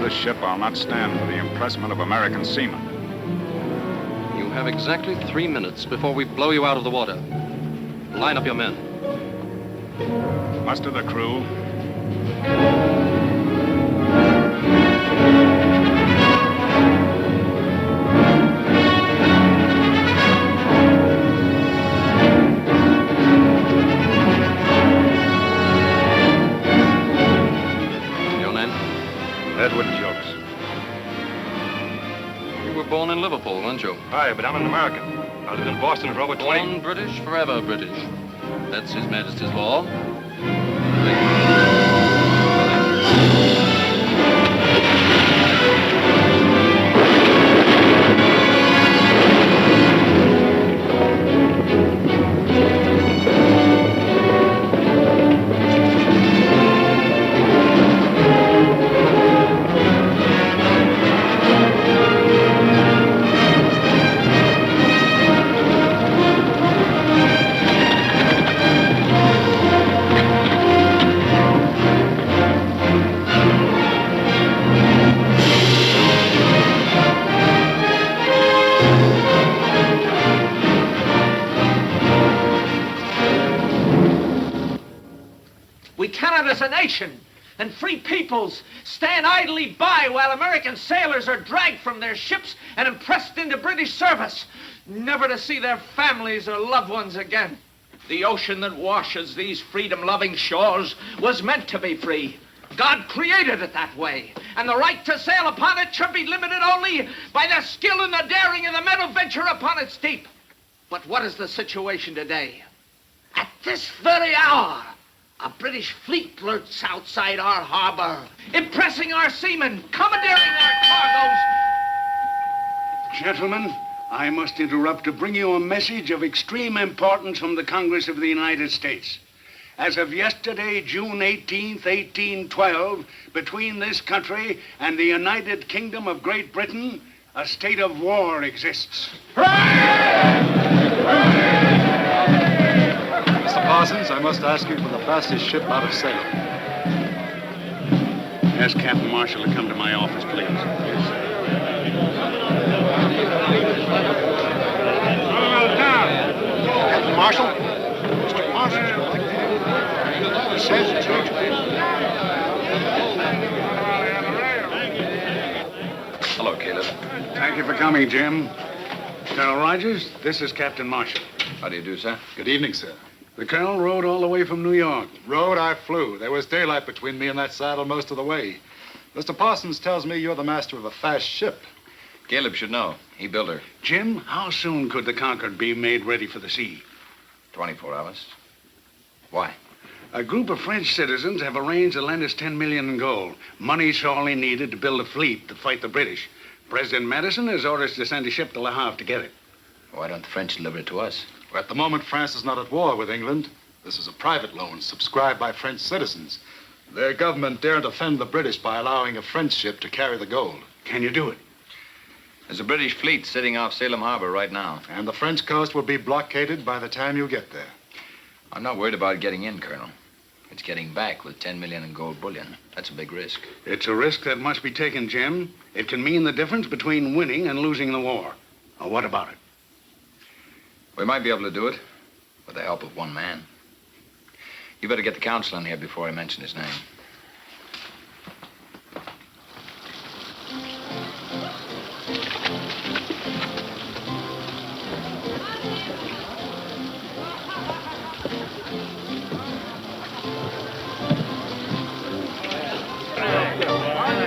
this ship, I'll not stand for the impressment of American seamen. You have exactly 3 minutes before we blow you out of the water. Line up your men. Muster the crew. Edward Jokes. You were born in Liverpool, weren't you? Aye, but I'm an American. I lived in Boston for over 20... Born British, forever British. That's His Majesty's law. As a nation and free peoples stand idly by while American sailors are dragged from their ships and impressed into British service, never to see their families or loved ones again. The ocean that washes these freedom-loving shores was meant to be free. God created it that way, and the right to sail upon it should be limited only by the skill and the daring of the men who venture upon its deep. But what is the situation today? At this very hour, a British fleet lurks outside our harbor, impressing our seamen, commandeering our cargoes. Gentlemen, I must interrupt to bring you a message of extreme importance from the Congress of the United States. As of yesterday, June 18th, 1812, between this country and the United Kingdom of Great Britain, a state of war exists. Mr. Parsons, I must ask you for the fastest ship out of Salem. Ask Captain Marshall to come to my office, please. Yes, sir. Captain Marshall? Mr. Parsons would like to have you. He says it's urgent. Hello, Caleb. Thank you for coming, Jim. Colonel Rogers, this is Captain Marshall. How do you do, sir? Good evening, sir. The Colonel rode all the way from New York. Rode, I flew. There was daylight between me and that saddle most of the way. Mr. Parsons tells me you're the master of a fast ship. Caleb should know. He built her. Jim, how soon could the Concord be made ready for the sea? 24 hours. Why? A group of French citizens have arranged to lend us $10 million in gold. Money sorely needed to build a fleet to fight the British. President Madison has orders to send a ship to Le Havre to get it. Why don't the French deliver it to us? Well, at the moment, France is not at war with England. This is a private loan subscribed by French citizens. Their government daren't offend the British by allowing a French ship to carry the gold. Can you do it? There's a British fleet sitting off Salem Harbor right now. And the French coast will be blockaded by the time you get there. I'm not worried about getting in, Colonel. It's getting back with 10 million in gold bullion. That's a big risk. It's a risk that must be taken, Jim. It can mean the difference between winning and losing the war. Now, what about it? We might be able to do it with the help of one man. You better get the council in here before I mention his name.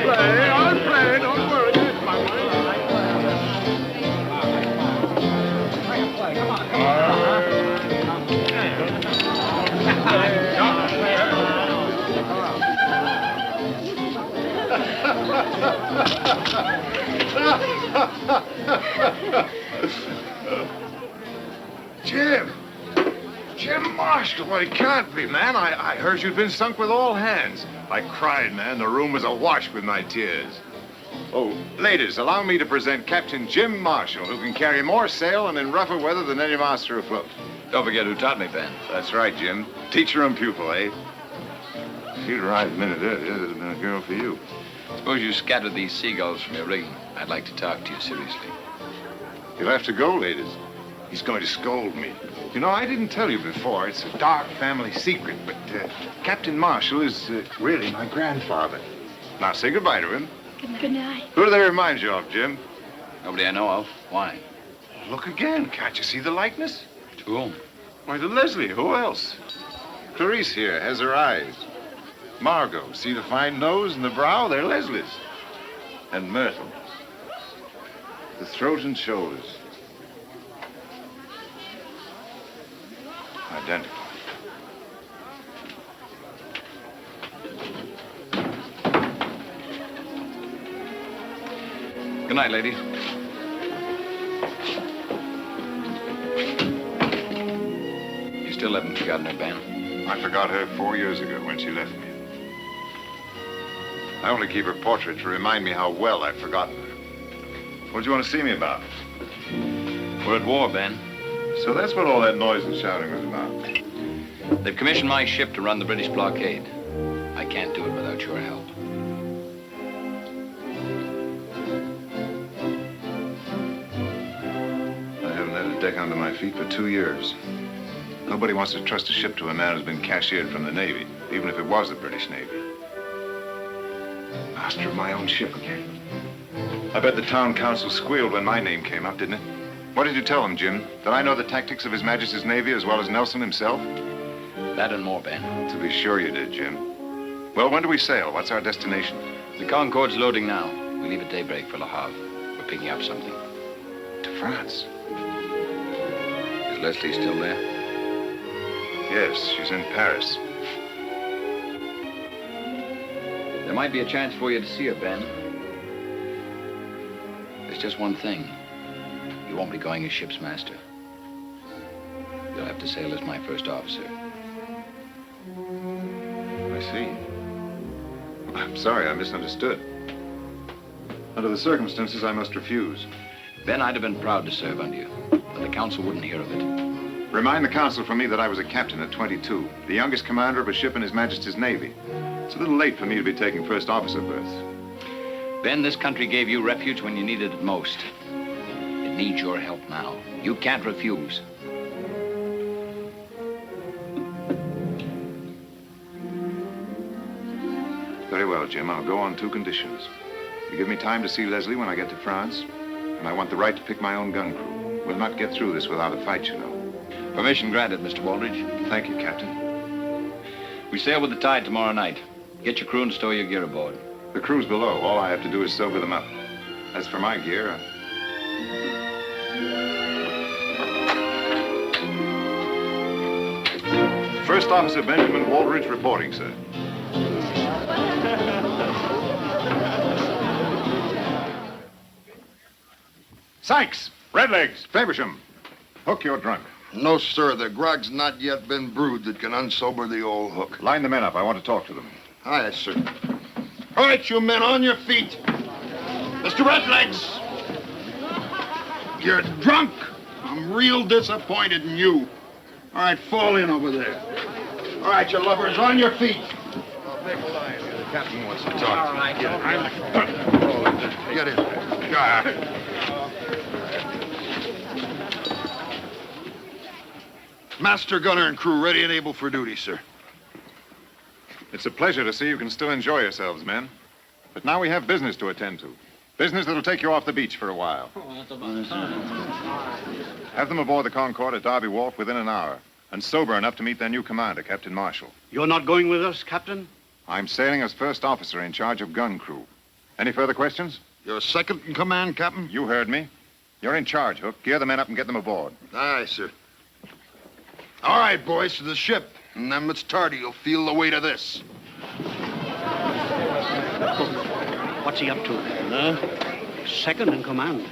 I'll play, don't worry. Jim Marshall, well, it can't be, man. I heard you'd been sunk with all hands. I cried, man. The room was awash with my tears. Oh, ladies, allow me to present Captain Jim Marshall, who can carry more sail and in rougher weather than any master afloat. Don't forget who taught me, Ben. That's right, Jim. Teacher and pupil, eh? If you'd arrived a minute earlier, there'd have been a girl for you. Suppose you scatter these seagulls from your rigging. I'd like to talk to you seriously. You'll have to go, ladies. He's going to scold me. You know, I didn't tell you before. It's a dark family secret, but Captain Marshall is really my grandfather. Now, say goodbye to him. Good night. Who do they remind you of, Jim? Nobody I know of. Why? Look again. Can't you see the likeness? To whom? Why, to Leslie. Who else? Clarice here has her eyes. Margot, see the fine nose and the brow? They're Leslie's. And Myrtle. The throat and shoulders. Identical. Good night, ladies. You still haven't forgotten her, Ben? I forgot her 4 years ago when she left me. I only keep her portrait to remind me how well I've forgotten her. What do you want to see me about? We're at war, Ben. So that's what all that noise and shouting was about. They've commissioned my ship to run the British blockade. I can't do it without your help. I haven't had a deck under my feet for 2 years. Nobody wants to trust a ship to a man who's been cashiered from the Navy, even if it was the British Navy. Master of my own ship again. I bet the town council squealed when my name came up, didn't it? What did you tell them, Jim? That I know the tactics of His Majesty's Navy as well as Nelson himself? That and more, Ben. To be sure you did, Jim. Well, when do we sail? What's our destination? The Concorde's loading now. We leave at daybreak for Le Havre. We're picking up something. To France. Is Leslie still there? Yes, she's in Paris. There might be a chance for you to see her, Ben. There's just one thing. You won't be going as ship's master. You'll have to sail as my first officer. I see. I'm sorry, I misunderstood. Under the circumstances, I must refuse. Ben, I'd have been proud to serve under you, but the council wouldn't hear of it. Remind the council from me that I was a captain at 22, the youngest commander of a ship in His Majesty's Navy. It's a little late for me to be taking first officer berths. Ben, this country gave you refuge when you needed it most. It needs your help now. You can't refuse. Very well, Jim. I'll go on 2 conditions. You give me time to see Leslie when I get to France, and I want the right to pick my own gun crew. We'll not get through this without a fight, you know. Permission granted, Mr. Baldridge. Thank you, Captain. We sail with the tide tomorrow night. Get your crew and stow your gear aboard. The crew's below. All I have to do is sober them up. As for my gear, First Officer Benjamin Waldridge reporting, sir. Sykes, Redlegs, Faversham. Hook, you're drunk. No, sir. The grog's not yet been brewed that can unsober the old hook. Line the men up. I want to talk to them. Aye, sir. All right, you men, on your feet. Mr. Redlegs! You're drunk. I'm real disappointed in you. All right, fall in over there. All right, you lovers, on your feet. I'll make a line. The captain wants to talk. All right. Get in. Master gunner and crew ready and able for duty, sir. It's a pleasure to see you can still enjoy yourselves, men. But now we have business to attend to. Business that'll take you off the beach for a while. Have them aboard the Concorde at Derby Wharf within an hour, and sober enough to meet their new commander, Captain Marshall. You're not going with us, Captain? I'm sailing as first officer in charge of gun crew. Any further questions? You're second in command, Captain? You heard me. You're in charge, Hook. Gear the men up and get them aboard. Aye, sir. All right, boys, to the ship. And then it's tardy. You'll feel the weight of this. What's he up to? Second in command.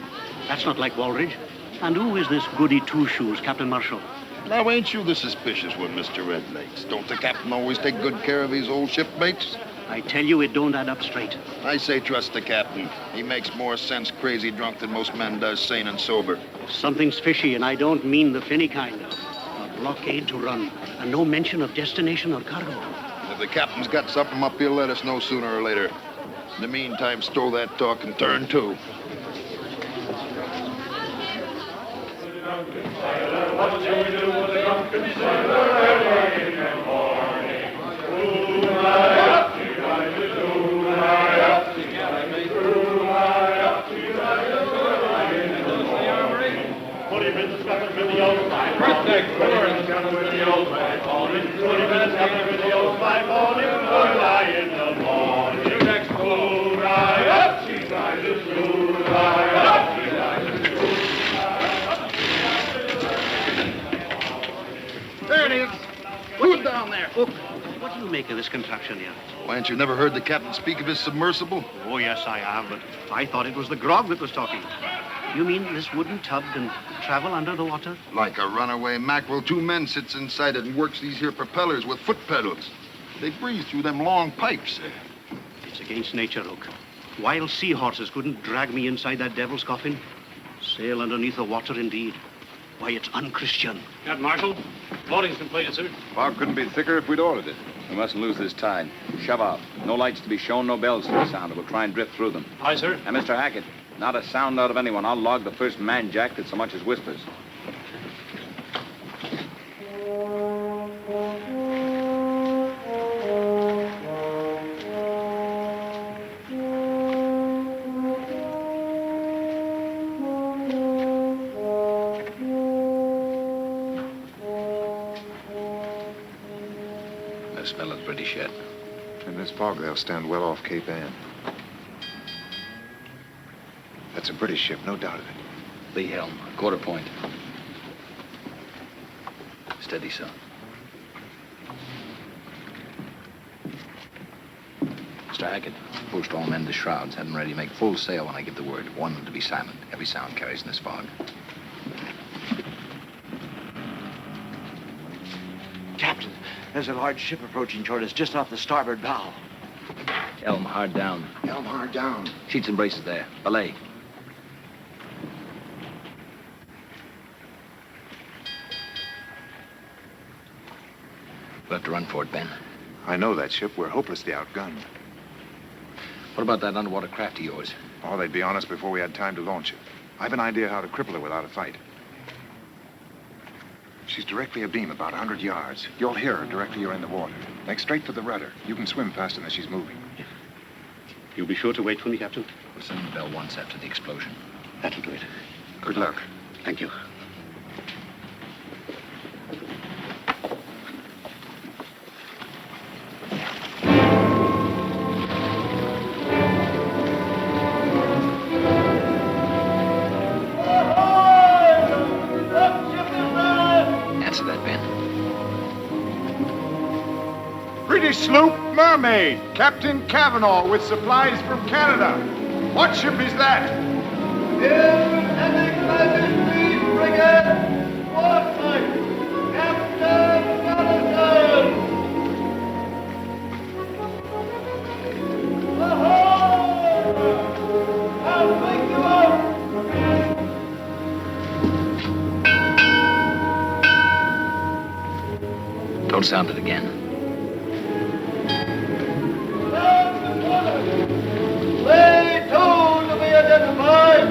That's not like Waldridge. And who is this goody two-shoes, Captain Marshall? Now, ain't you the suspicious one, Mr. Redlegs? Don't the captain always take good care of his old shipmates? I tell you, it don't add up straight. I say trust the captain. He makes more sense crazy drunk than most men does sane and sober. Something's fishy, and I don't mean the finny kind. A blockade to run, and no mention of destination or cargo. If the captain's got something up, he'll let us know sooner or later. In the meantime, stow that talk and turn to. There it is. Move down there. Look, what do you make of this contraption here? Why, ain't you never heard the captain speak of his submersible? Oh, yes, I have, but I thought it was the grog that was talking. You mean this wooden tub can travel under the water? Like a runaway mackerel, 2 men sits inside it and works these here propellers with foot pedals. They breathe through them long pipes. It's against nature, Hook. Wild seahorses couldn't drag me inside that devil's coffin. Sail underneath the water, indeed. Why, it's unchristian. Captain Marshall, loading's completed, sir. Fog couldn't be thicker if we'd ordered it. We mustn't lose this tide. Shove off. No lights to be shown, no bells to be sounded. We'll try and drift through them. Aye, sir. And Mr. Hackett, not a sound out of anyone. I'll log the first man jack that so much as whispers. No smell of British yet. In this fog, they'll stand well off Cape Ann. That's a British ship, no doubt of it. Lee helm, quarter point. Steady, son. Mr. Hackett, post all men to shrouds. Have them ready to make full sail when I give the word. Warn them to be silent. Every sound carries in this fog. Captain, there's a large ship approaching toward us just off the starboard bow. Helm hard down. Helm hard down. Sheets and braces there. Belay. We'll have to run for it, Ben. I know that ship. We're hopelessly outgunned. What about that underwater craft of yours? Oh, they'd be on us before we had time to launch it. I've an idea how to cripple her without a fight. She's directly abeam, about 100 yards. You'll hear her directly you're in the water. Make straight for the rudder. You can swim faster than she's moving. You'll be sure to wait for me, Captain? We'll send the bell once after the explosion. That'll do it. Good luck. Thank you. Answer that, Ben. British sloop Mermaid. Captain Cavanaugh with supplies from Canada. What ship is that? Don't sound it again. Way told to be identified.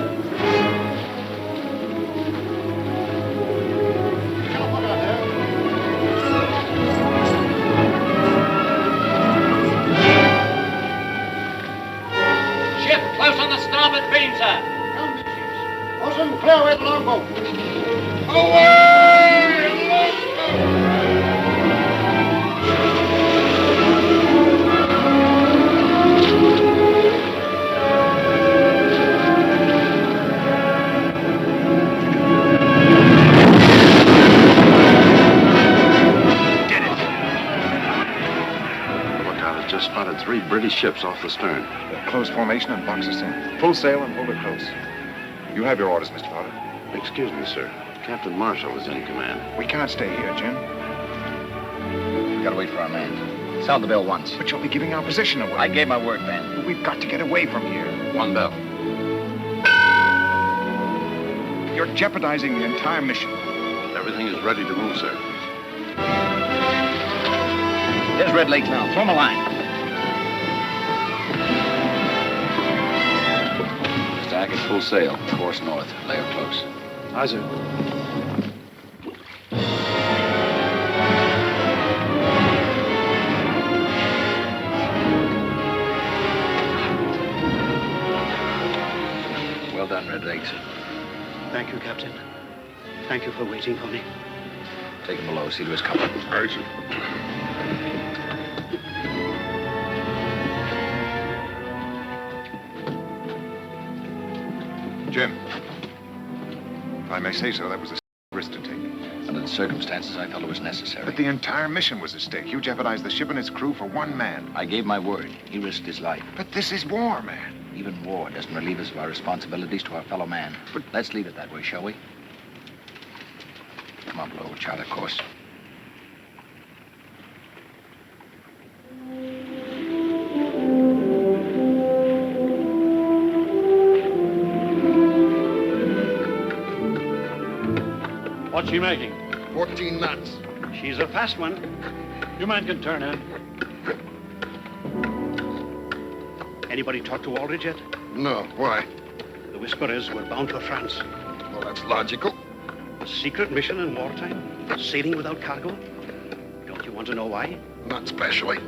Ship close on the starboard beam, sir. Bosun, clear away the longboat. Lookout has just spotted 3 British ships off the stern. Close formation and box us in. Full sail and hold her close. You have your orders, Mr. Potter. Excuse me, sir. Captain Marshall is in command. We can't stay here, Jim. We gotta wait for our man. Sound the bell once. But you'll be giving our position away. I gave my word, Ben. We've got to get away from here. One bell. You're jeopardizing the entire mission. Everything is ready to move, sir. There's Red Lake now. Throw him a line. Tack at full sail. Course north. Lay her close. Aye, sir. Well done, Red Legs. Thank you, Captain. Thank you for waiting for me. Take him below. See to his cover. Aye, sir. Jim, if I may say so, that was a risk to take. Under the circumstances, I felt it was necessary. But the entire mission was at stake. You jeopardized the ship and its crew for one man. I gave my word. He risked his life. But this is war, man. Even war doesn't relieve us of our responsibilities to our fellow man. But let's leave it that way, shall we? Come on, below. We'll chart a course. What's she making? 14 knots. She's a fast one. Your man can turn in. Anybody talk to Aldridge yet? No, why? The whisper is we're bound for France. Well, that's logical. A secret mission in wartime? Sailing without cargo? Don't you want to know why? Not specially.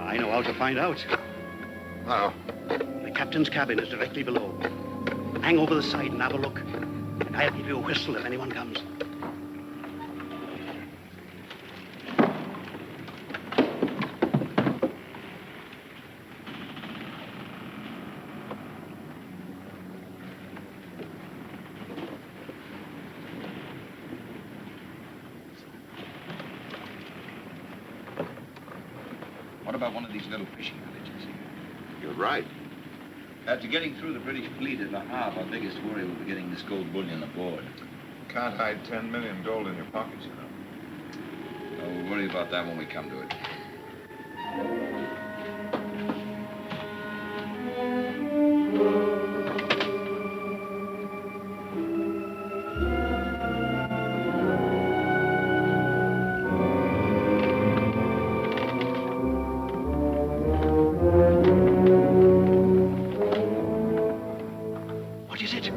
I know how to find out. How? The captain's cabin is directly below. Hang over the side and have a look. And I'll give you a whistle if anyone comes. What about one of these little fishing villages? You're right. After getting through the British fleet at Le Havre, our biggest worry will be getting this gold bullion aboard. Can't hide 10 million gold in your pockets, you know. We'll worry about that when we come to it. What is it?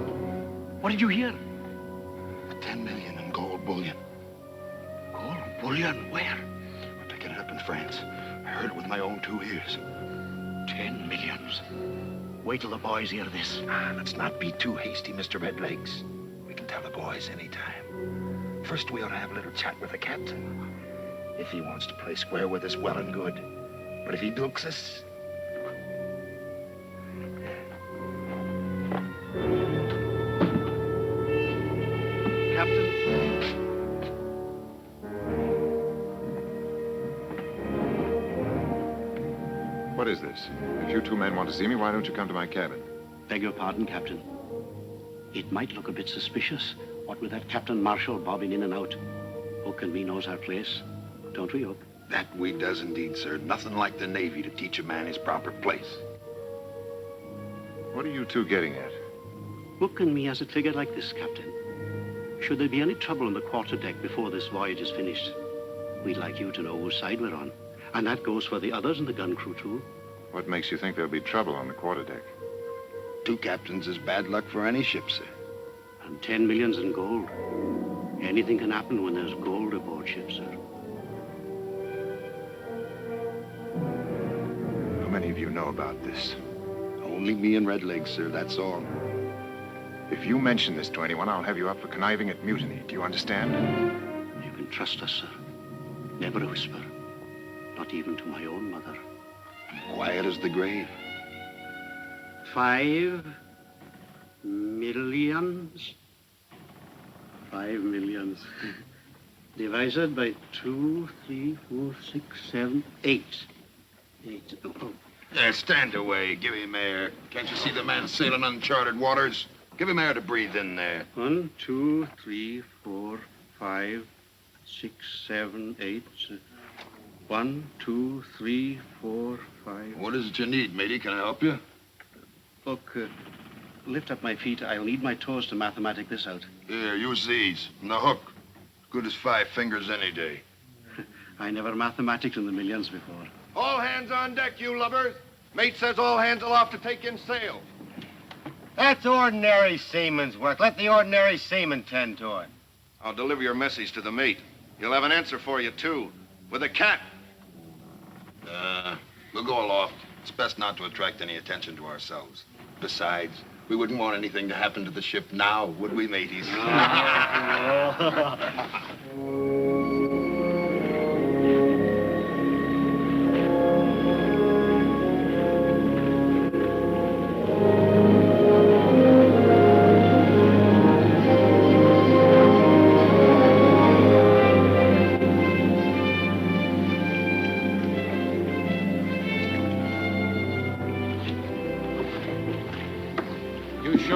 What did you hear? 10 million in gold bullion. Gold bullion? Where? We're picking it up in France. I heard it with my own 2 ears. 10 millions. Wait till the boys hear this. Let's not be too hasty, Mr. Redlegs. We can tell the boys anytime. First, we ought to have a little chat with the captain. If he wants to play square with us, well and good. But if he dukes us... Captain? What is this? If you two men want to see me, why don't you come to my cabin? Beg your pardon, Captain. It might look a bit suspicious, what with that Captain Marshall bobbing in and out. Hook and me knows our place. Don't we, Hook? That we does indeed, sir. Nothing like the Navy to teach a man his proper place. What are you two getting at? Hook and me has it figured like this, Captain. Should there be any trouble on the quarterdeck before this voyage is finished, we'd like you to know whose side we're on. And that goes for the others in the gun crew, too. What makes you think there'll be trouble on the quarterdeck? 2 captains is bad luck for any ship, sir. And 10 millions in gold. Anything can happen when there's gold aboard ship, sir. How many of you know about this? Only me and Redlegs, sir, that's all. If you mention this to anyone, I'll have you up for conniving at mutiny. Do you understand? You can trust us, sir. Never a whisper. Not even to my own mother. Quiet as the grave. 5 millions. 5 millions. Divided by 2, 3, 4, 6, 7, 8. 8. Oh. There, stand away. Give him air. Can't you see the man sailing uncharted waters? Give him air to breathe in there. 1, 2, 3, 4, 5, 6, 7, 8. 1, 2, 3, 4, 5. What is it you need, matey? Can I help you? Look, lift up my feet. I'll need my toes to mathematic this out. Here, use these. And the hook. Good as 5 fingers any day. I never mathematiced in the millions before. All hands on deck, you lubbers. Mate says all hands aloft to take in sail. That's ordinary seaman's work. Let the ordinary seaman tend to it. I'll deliver your message to the mate. He'll have an answer for you, too. With a cat. We'll go aloft. It's best not to attract any attention to ourselves. Besides, we wouldn't want anything to happen to the ship now, would we, mateys?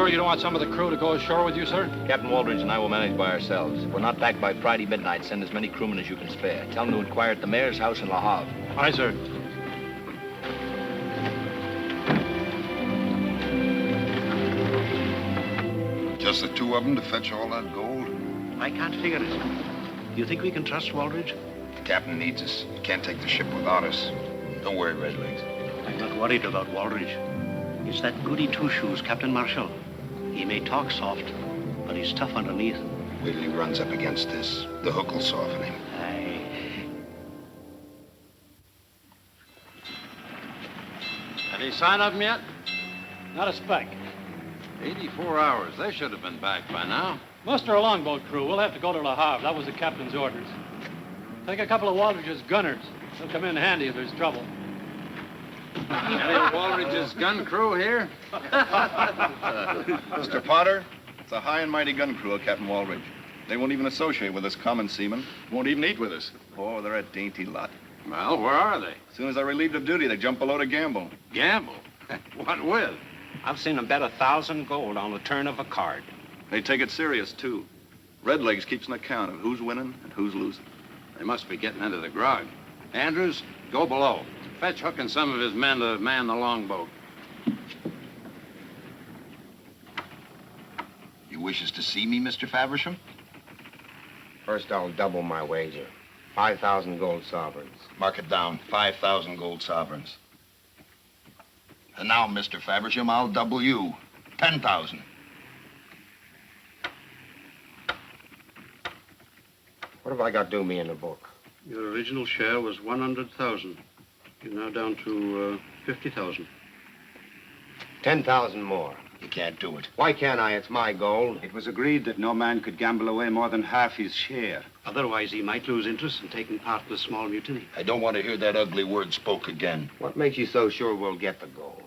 You don't want some of the crew to go ashore with you, sir? Captain Waldridge and I will manage by ourselves. If we're not back by Friday midnight, send as many crewmen as you can spare. Tell them to inquire at the mayor's house in Le Havre. Aye, sir. Just the two of them to fetch all that gold? I can't figure it. Do you think we can trust Waldridge? The captain needs us. He can't take the ship without us. Don't worry, Redlegs. I'm not worried about Waldridge. It's that goody two-shoes, Captain Marshall. He may talk soft, but he's tough underneath. Wait till he runs up against this. The hook will soften him. Aye. Any sign of him yet? Not a speck. 84 hours. They should have been back by now. Muster a longboat crew. We'll have to go to Le Havre. That was the captain's orders. Take a couple of Waldridge's gunners. They'll come in handy if there's trouble. Any of Waldridge's gun crew here? Mr. Potter, it's a high and mighty gun crew of Captain Waldridge. They won't even associate with us common seamen. Won't even eat with us. Oh, they're a dainty lot. Well, where are they? As soon as I relieved of duty, they jump below to gamble. Gamble? What with? I've seen them bet 1,000 gold on the turn of a card. They take it serious, too. Redlegs keeps an account of who's winning and who's losing. They must be getting into the grog. Andrews, go below. Fetch Hook and some of his men to man the longboat. You wishes to see me, Mr. Faversham? First, I'll double my wager. 5,000 gold sovereigns. Mark it down. 5,000 gold sovereigns. And now, Mr. Faversham, I'll double you. 10,000. What have I got due me in the book? Your original share was 100,000. You're now down to 50,000. 10,000 more. You can't do it. Why can't I? It's my gold. It was agreed that no man could gamble away more than half his share. Otherwise, he might lose interest in taking part in the small mutiny. I don't want to hear that ugly word spoke again. What makes you so sure we'll get the gold?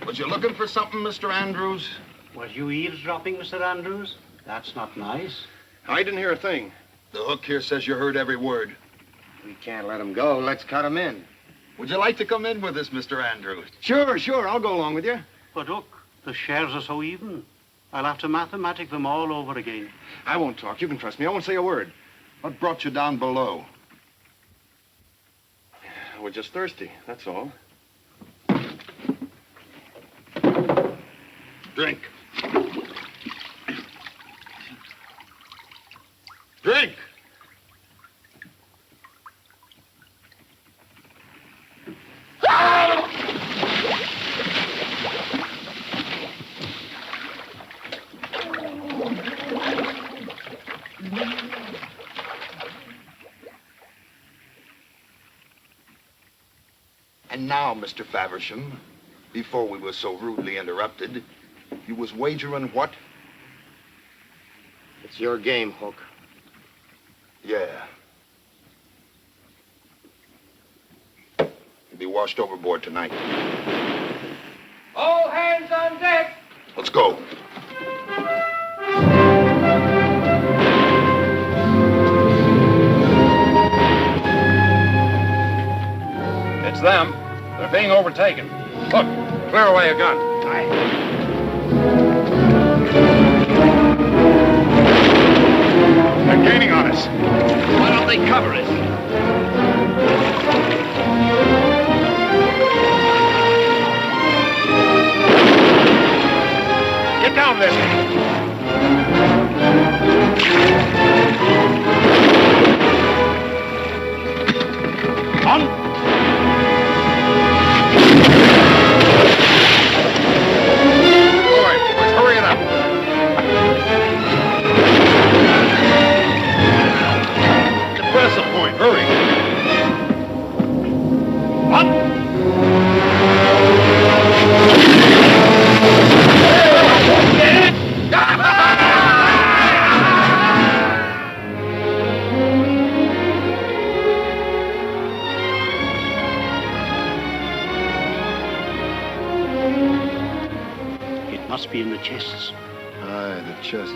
Was you looking for something, Mr. Andrews? Was you eavesdropping, Mr. Andrews? That's not nice. I didn't hear a thing. The hook here says you heard every word. We can't let him go. Let's cut him in. Would you like to come in with us, Mr. Andrews? Sure. I'll go along with you. But look, the shares are so even. I'll have to mathematic them all over again. I won't talk. You can trust me. I won't say a word. What brought you down below? We're just thirsty, that's all. Drink. Drink! And now, Mr. Faversham, before we were so rudely interrupted, you was wagering what? It's your game, Hook. Yeah. You'll be washed overboard tonight. All hands on deck. Let's go. It's them. They're being overtaken. Look, clear away a gun. They're gaining on us. Why don't they cover us? be in the chests. Aye, the chests.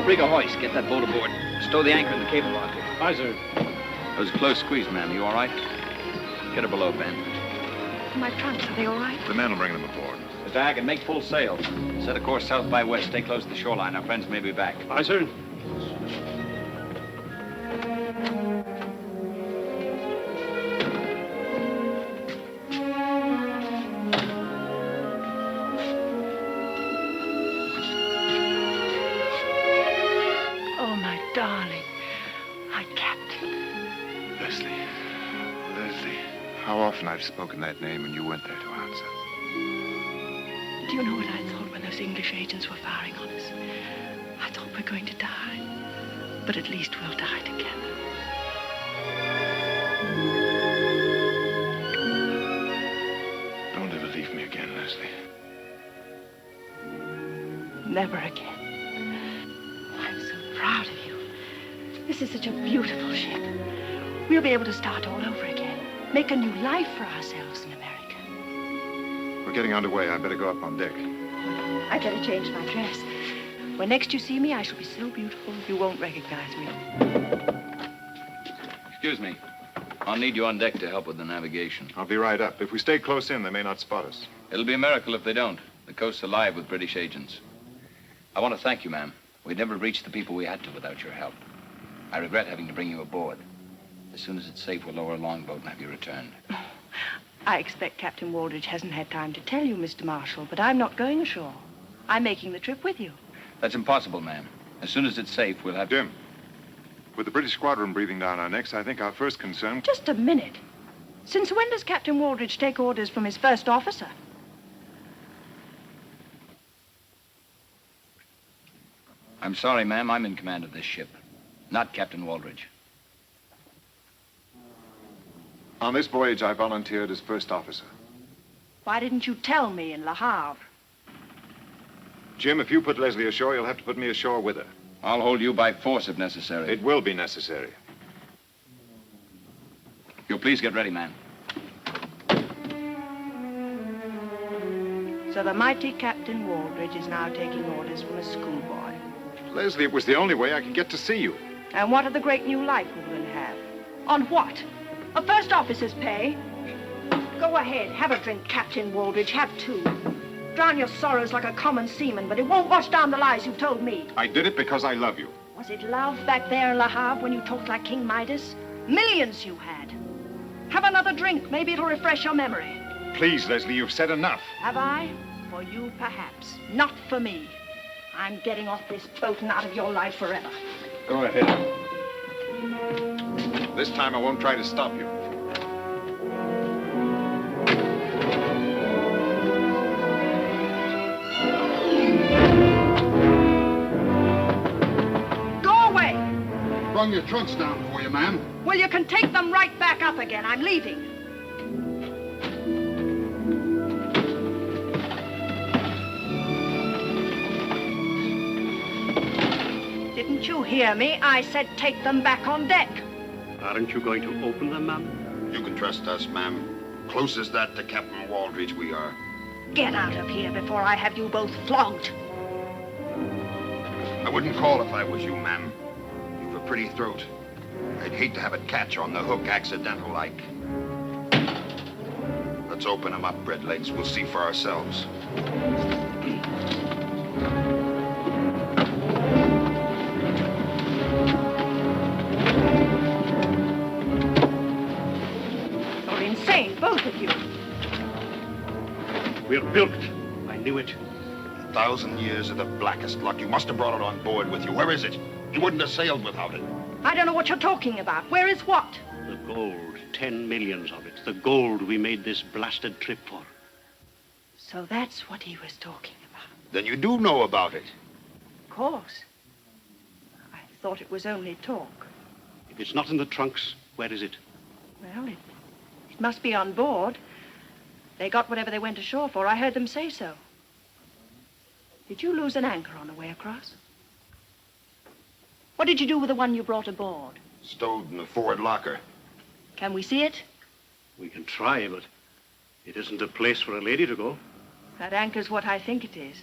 Brig a hoist. Get that boat aboard. Stow the anchor in the cable locker. Aye, sir. That was a close squeeze, ma'am. You all right? Get her below, Ben. My trunks, are they all right? The men will bring them aboard. Mr. Hackett, make full sail. Set a course south by west. Stay close to the shoreline. Our friends may be back. Aye, sir. Oh, my darling. My captain. Leslie. Leslie. How often I've spoken that name and you weren't there to answer. Do you know what I thought when those English agents were firing on us? I thought we're going to die. But at least we'll die together. Don't ever leave me again, Leslie. Never again. I'm so proud of you. This is such a beautiful ship. We'll be able to start all over again. Make a new life for ourselves in America. We're getting underway. I better go up on deck. I better change my dress. When next you see me, I shall be so beautiful you won't recognize me. Excuse me. I'll need you on deck to help with the navigation. I'll be right up. If we stay close in, they may not spot us. It'll be a miracle if they don't. The coast's alive with British agents. I want to thank you, ma'am. We'd never have reached the people we had to without your help. I regret having to bring you aboard. As soon as it's safe, we'll lower a longboat and have you returned. I expect Captain Waldridge hasn't had time to tell you, Mr. Marshall, but I'm not going ashore. I'm making the trip with you. That's impossible, ma'am. As soon as it's safe, we'll have... Jim, with the British squadron breathing down our necks, I think our first concern... Just a minute. Since when does Captain Waldridge take orders from his first officer? I'm sorry, ma'am. I'm in command of this ship, not Captain Waldridge. On this voyage, I volunteered as first officer. Why didn't you tell me in Le Havre? Jim, if you put Leslie ashore, you'll have to put me ashore with her. I'll hold you by force if necessary. It will be necessary. You'll please get ready, ma'am. So the mighty Captain Waldridge is now taking orders from a schoolboy. Leslie, it was the only way I could get to see you. And what of the great new life we will have? On what? A first officer's pay? Go ahead, have a drink, Captain Waldridge. Have two. Drown your sorrows like a common seaman, but it won't wash down the lies you've told me. I did it because I love you. Was it love back there in Le Havre when you talked like King Midas? Millions you had. Have another drink. Maybe it'll refresh your memory. Please, Leslie, you've said enough. Have I? For you, perhaps. Not for me. I'm getting off this boat and out of your life forever. Go ahead. This time I won't try to stop you. Go away! Brung your trunks down for you, ma'am. Well, you can take them right back up again. I'm leaving. Didn't you hear me? I said take them back on deck. Aren't you going to open them, ma'am? You can trust us, ma'am. Close as that to Captain Waldridge we are. Get out of here before I have you both flogged. I wouldn't call if I was you, ma'am. You've a pretty throat. I'd hate to have it catch on the hook accidental-like. Let's open them up, Breadlegs. We'll see for ourselves. You're insane, both of you. We're bilked. I knew it. 1,000 years of the blackest luck. You must have brought it on board with you. Where is it? You wouldn't have sailed without it. I don't know what you're talking about. Where is what? The gold. 10 millions of it. The gold we made this blasted trip for. So that's what he was talking about. Then you do know about it. Of course. I thought it was only talk. If it's not in the trunks, where is it? Well, it must be on board. They got whatever they went ashore for. I heard them say so. Did you lose an anchor on the way across? What did you do with the one you brought aboard? Stowed in the forward locker. Can we see it? We can try, but It isn't a place for a lady to go. That anchor's what I think it is.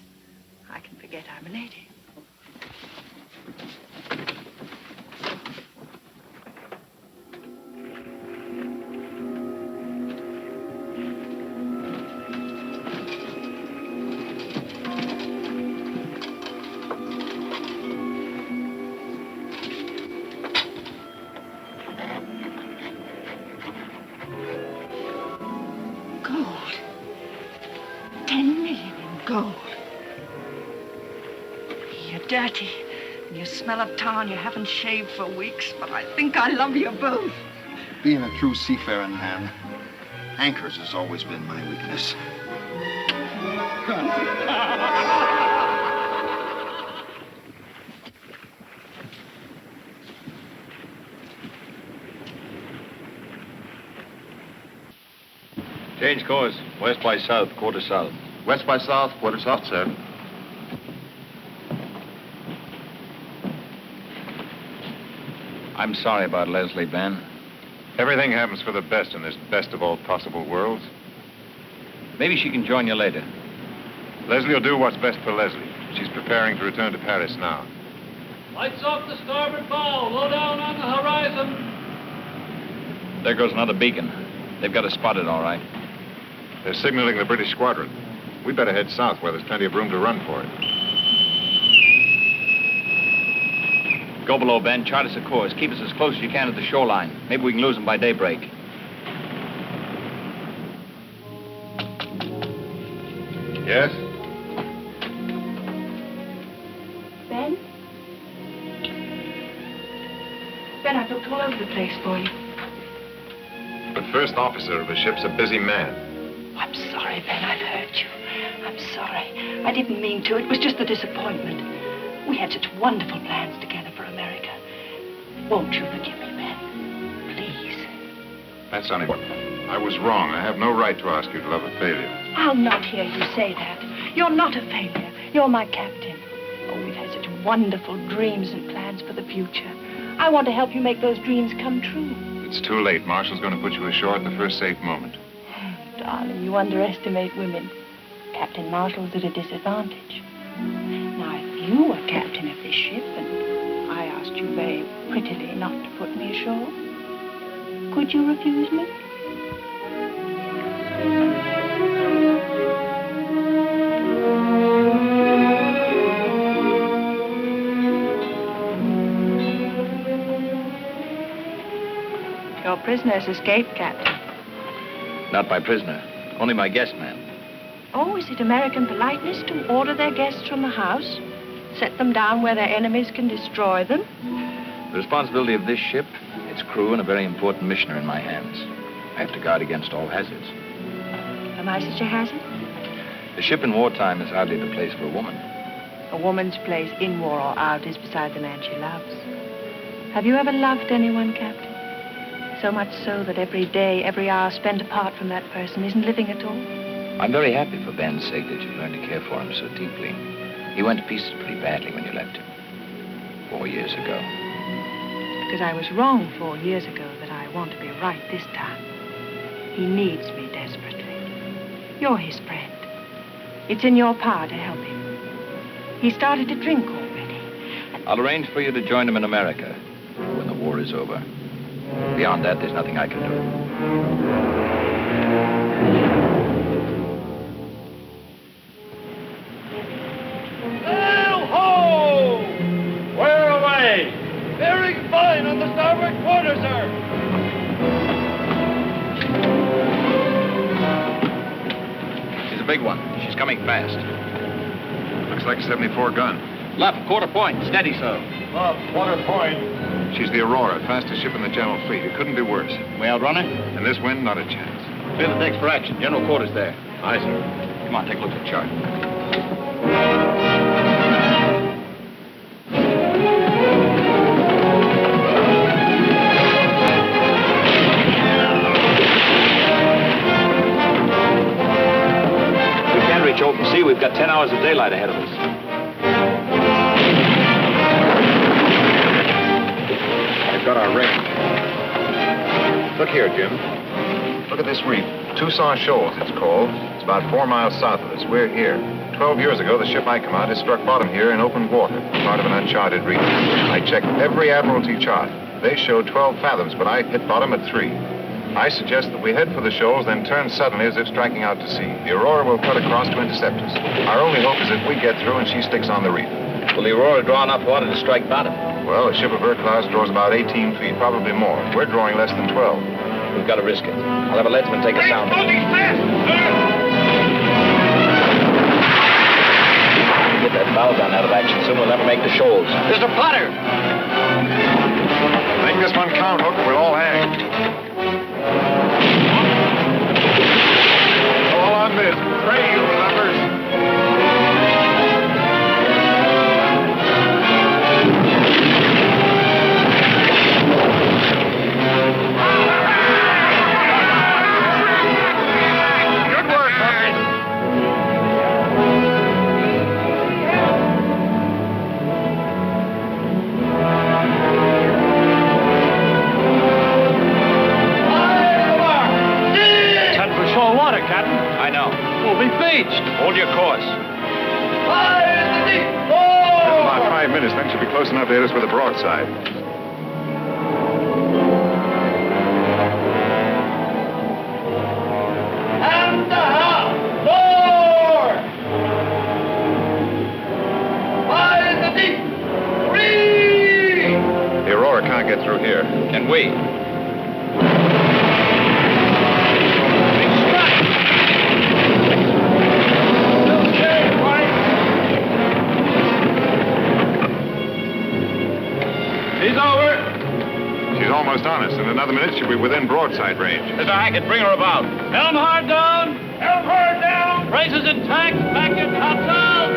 I can forget I'm a lady. Gold. 10 million in gold. You're dirty, and you smell of tar, and you haven't shaved for weeks, but I think I love you both. Being a true seafaring man, anchors has always been my weakness. Change course. West by south, quarter south. West by south, quarter south, sir. I'm sorry about Leslie, Ben. Everything happens for the best in this best of all possible worlds. Maybe she can join you later. Leslie will do what's best for Leslie. She's preparing to return to Paris now. Lights off the starboard bow. Low down on the horizon. There goes another beacon. They've got us spotted, all right. They're signaling the British squadron. We better head south where there's plenty of room to run for it. Go below, Ben. Chart us a course. Keep us as close as you can to the shoreline. Maybe we can lose them by daybreak. Yes? Ben? Ben, I've looked all over the place for you. The first officer of a ship's a busy man. I'm sorry, Ben. I've hurt you. I'm sorry. I didn't mean to. It was just the disappointment. We had such wonderful plans together for America. Won't you forgive me, Ben? Please. That's unimportant. I was wrong. I have no right to ask you to love a failure. I'll not hear you say that. You're not a failure. You're my captain. Oh, we've had such wonderful dreams and plans for the future. I want to help you make those dreams come true. It's too late. Marshall's going to put you ashore at the first safe moment. Darling, you underestimate women. Captain Marshall's at a disadvantage. Now, if you were captain of this ship and I asked you very prettily not to put me ashore, could you refuse me? Your prisoner's escaped, Captain. Not my prisoner. Only my guest man. Oh, is it American politeness to order their guests from the house? Set them down where their enemies can destroy them? The responsibility of this ship, its crew, and a very important mission are in my hands. I have to guard against all hazards. Am I such a hazard? The ship in wartime is hardly the place for a woman. A woman's place in war or out is beside the man she loves. Have you ever loved anyone, Captain? So much so that every day, every hour spent apart from that person isn't living at all? I'm very happy for Ben's sake that you learned to care for him so deeply. He went to pieces pretty badly when you left him. 4 years ago. Because I was wrong 4 years ago that I want to be right this time. He needs me desperately. You're his friend. It's in your power to help him. He started to drink already. I'll arrange for you to join him in America when the war is over. Beyond that, there's nothing I can do. Sail ho! Where away? Bearing fine on the starboard quarter, sir. She's a big one. She's coming fast. Looks like a 74 gun. Left, quarter point. Steady, sir. Up, quarter point. She's the Aurora, fastest ship in the General Fleet. It couldn't be worse. We outrun her? In this wind, not a chance. Clear the decks for action. General quarters there. Aye, sir. Come on, take a look at the chart. We can't reach open sea. We've got 10 hours of daylight ahead of us. We've got our range. Look here, Jim. Look look at this reef. Tucson Shoals, it's called. It's about 4 miles south of us. We're here. 12 years ago, the ship I commanded struck bottom here in open water, part of an uncharted reef. I checked every Admiralty chart. They showed 12 fathoms, but I hit bottom at 3. I suggest that we head for the shoals, then turn suddenly as if striking out to sea. The Aurora will cut across to intercept us. Our only hope is that we get through and she sticks on the reef. Will the Aurora draw enough water to strike bottom? Well, a ship of her class draws about 18 feet, probably more. We're drawing less than 12. We've got to risk it. I'll have a leadsman take a sound. Get that bow gun out of action soon, we'll never make the shoals. Mr. Potter! Make this one count, Hook, or we'll all hang. All on this. Pray, you lovers. Hold your course. About 5 minutes, then she'll be close enough to hit us with a broadside. And the half. 4. 5 in the deep. 3. The Aurora can't get through here. Can we? Almost on us. In another minute, she'll be within broadside range. Mr. Hackett, bring her about. Helm hard down! Helm hard down! Braces intact! Back your topsails!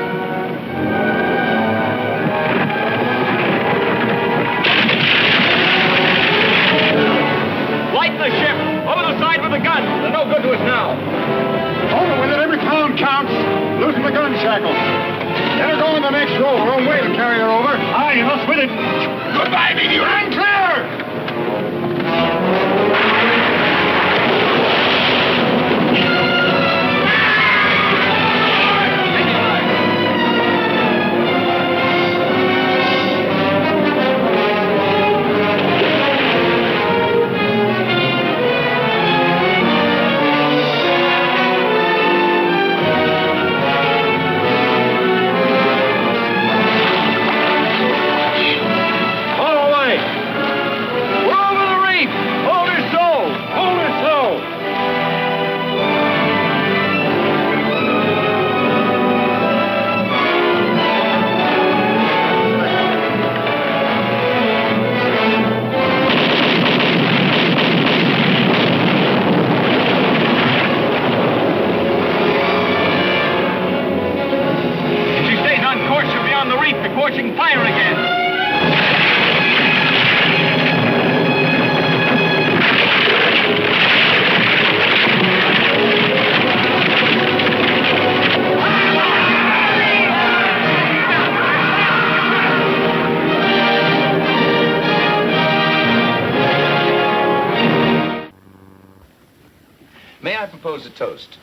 Light the ship! Over the side with the guns! They're no good to us now. Over with it. Every pound counts. Loosen the gun shackles. Let her go on the next roll. Her own weight will carry her over. Aye, you must win it. Goodbye, meteor. I'm clear! May I propose a toast?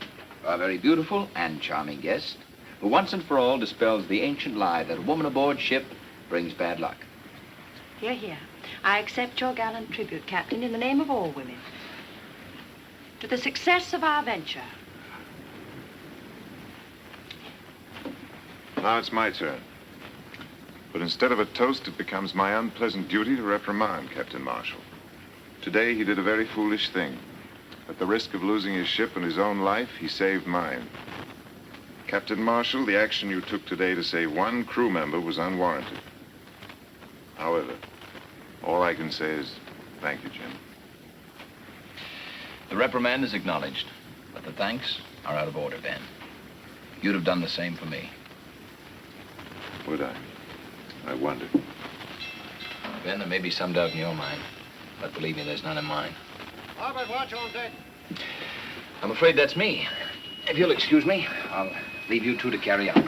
A very beautiful and charming guest who once and for all dispels the ancient lie that a woman aboard ship brings bad luck. Hear, hear. I accept your gallant tribute, Captain, in the name of all women. To the success of our venture. Now it's my turn. But instead of a toast, it becomes my unpleasant duty to reprimand Captain Marshall. Today, he did a very foolish thing. At the risk of losing his ship and his own life, he saved mine. Captain Marshall, the action you took today to save one crew member was unwarranted. However, all I can say is thank you, Jim. The reprimand is acknowledged, but the thanks are out of order, Ben. You'd have done the same for me. Would I? I wonder. Ben, there may be some doubt in your mind, but believe me, there's none in mine. Albert, watch on deck. I'm afraid that's me. If you'll excuse me, I'll leave you two to carry on.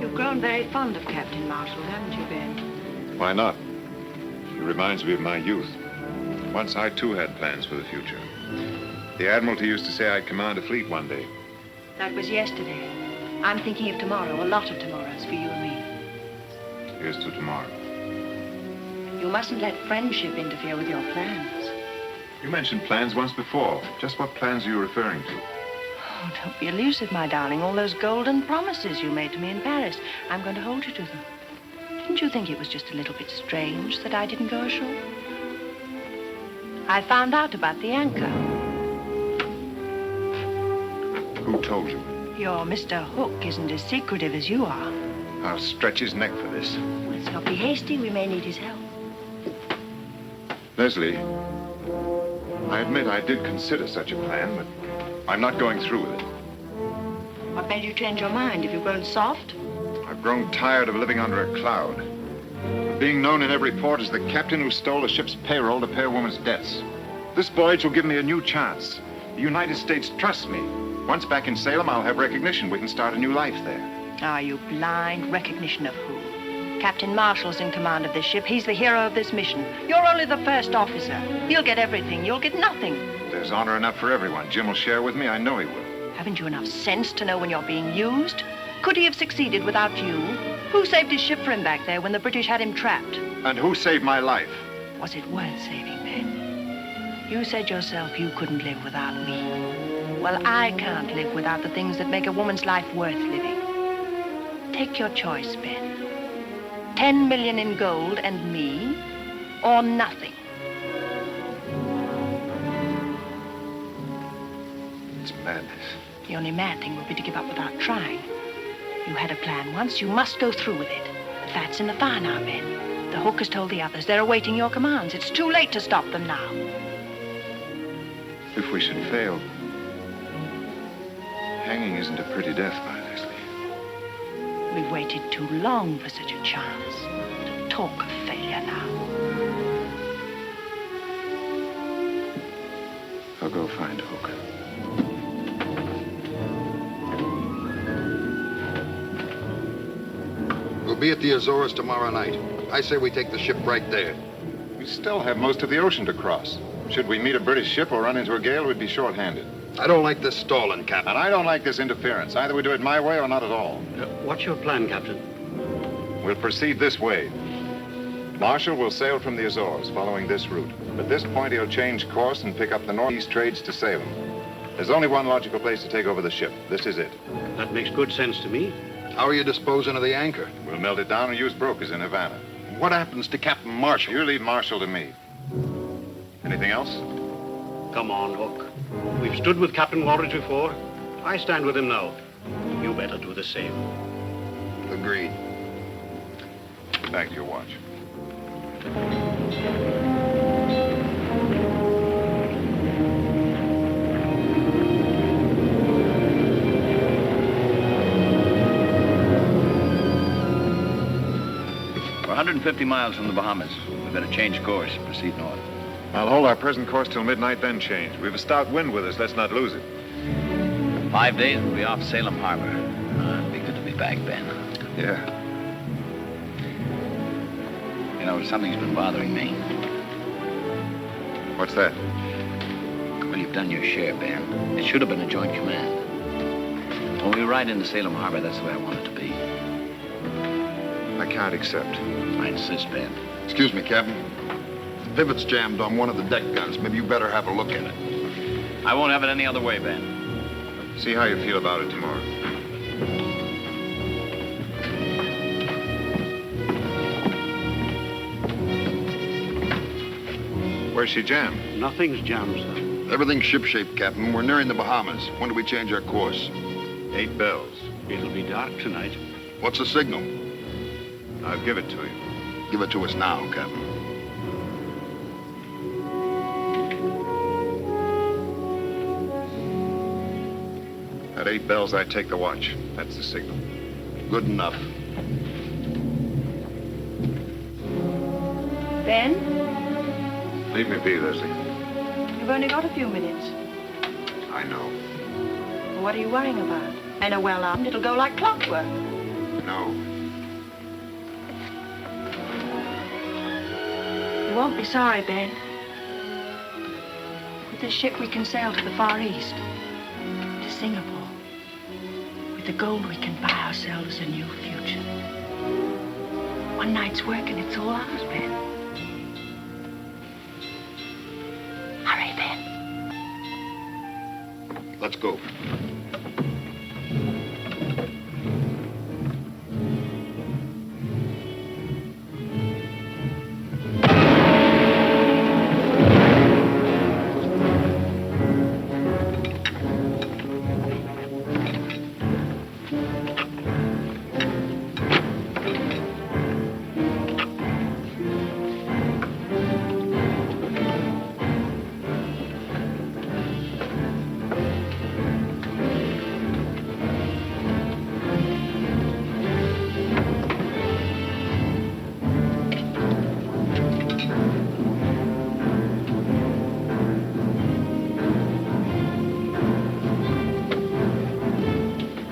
You've grown very fond of Captain Marshall, haven't you, Ben? Why not? He reminds me of my youth. Once I, too, had plans for the future. The Admiralty used to say I'd command a fleet one day. That was yesterday. I'm thinking of tomorrow, a lot of tomorrows for you and me. Here's to tomorrow. You mustn't let friendship interfere with your plans. You mentioned plans once before. Just what plans are you referring to? Oh, don't be elusive, my darling. All those golden promises you made to me in Paris. I'm going to hold you to them. Didn't you think it was just a little bit strange that I didn't go ashore? I found out about the anchor. Who told you? Your Mr. Hook isn't as secretive as you are. I'll stretch his neck for this. Let's not be hasty. We may need his help. Leslie, I admit I did consider such a plan, but I'm not going through with it. What made you change your mind? Have you grown soft? I've grown tired of living under a cloud. Of being known in every port as the captain who stole a ship's payroll to pay a woman's debts. This voyage will give me a new chance. The United States trusts me. Once back in Salem, I'll have recognition. We can start a new life there. Are you blind? Recognition of who? Captain Marshall's in command of this ship. He's the hero of this mission. You're only the first officer. He'll get everything. You'll get nothing. There's honor enough for everyone. Jim will share with me. I know he will. Haven't you enough sense to know when you're being used? Could he have succeeded without you? Who saved his ship for him back there when the British had him trapped? And who saved my life? Was it worth saving, Ben? You said yourself you couldn't live without me. Well, I can't live without the things that make a woman's life worth living. Take your choice, Ben. 10 million in gold and me, or nothing. It's madness. The only mad thing would be to give up without trying. You had a plan once, you must go through with it. The fat's in the fire now, Ben. The Hook has told the others. They're awaiting your commands. It's too late to stop them now. If we should fail, hanging isn't a pretty death, my Leslie. We've waited too long for such a chance. To talk of failure now. I'll go find Hook. We'll be at the Azores tomorrow night. I say we take the ship right there. We still have most of the ocean to cross. Should we meet a British ship or run into a gale, we'd be short-handed. I don't like this stalling, Captain. And I don't like this interference. Either we do it my way or not at all. What's your plan, Captain? We'll proceed this way. Marshall will sail from the Azores, following this route. At this point, he'll change course and pick up the northeast trades to Salem. There's only one logical place to take over the ship. This is it. That makes good sense to me. How are you disposing of the anchor? We'll melt it down and use brokers in Havana. What happens to Captain Marshall? You leave Marshall to me. Anything else? Come on, Hook. We've stood with Captain Waldridge before. I stand with him now. You better do the same. Agreed. Back to your watch. We're 150 miles from the Bahamas. We better change course, proceed north. I'll hold our present course till midnight, then change. We have a stout wind with us. Let's not lose it. 5 days, we'll be off Salem Harbor. It'd be good to be back, Ben. Yeah. You know, something's been bothering me. What's that? Well, you've done your share, Ben. It should have been a joint command. When we ride into Salem Harbor, that's the way I want it to be. I can't accept. I insist, Ben. Excuse me, Captain. The pivot's jammed on one of the deck guns. Maybe you better have a look at it. I won't have it any other way, Ben. See how you feel about it tomorrow. Where's she jammed? Nothing's jammed, sir. Everything's shipshape, Captain. We're nearing the Bahamas. When do we change our course? 8 bells. It'll be dark tonight. What's the signal? I'll give it to you. Give it to us now, Captain. At 8 bells, I take the watch. That's the signal. Good enough. Ben, Leave me be, Leslie. you've only got a few minutes. I know. What are you worrying about? And a well armed, it'll go like clockwork. No. You won't be sorry, Ben. With this ship, we can sail to the Far East, to Singapore. With the gold, we can buy ourselves a new future. One night's work, and it's all ours, Ben. Hurry, Ben. Let's go.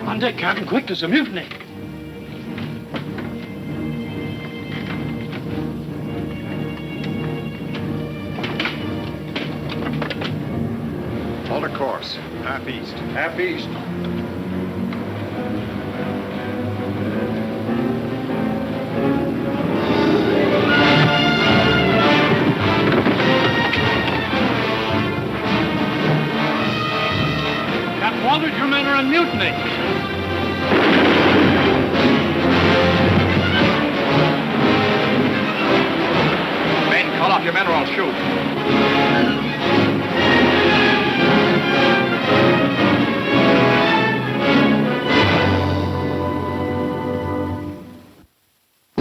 On deck, Captain. Quick, there's a mutiny. Hold a course. Half east. Half east. Captain Waldridge, your men are in mutiny. Ben, call off your men or I'll shoot.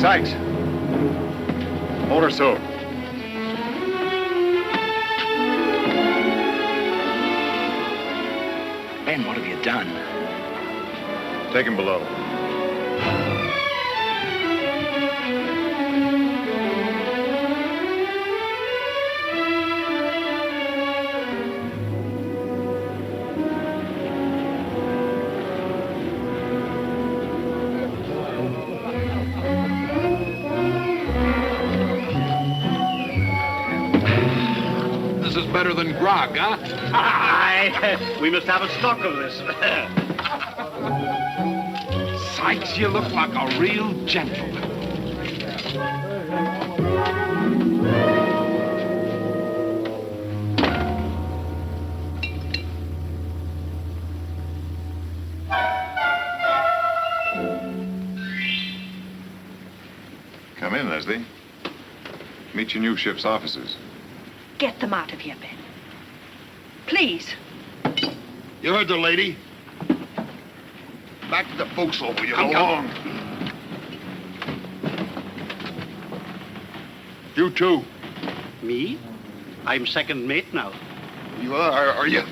Sykes. Hold her so. Ben, what have you done? Take him below. This is better than grog, huh? Aye, we must have a stock of this. Sykes, you look like a real gentleman. Come in, Leslie. Meet your new ship's officers. Get them out of here, Ben. Please. You heard the lady. Back to the forecastle with you. Come, along. You too. Me? I'm second mate now. You are you?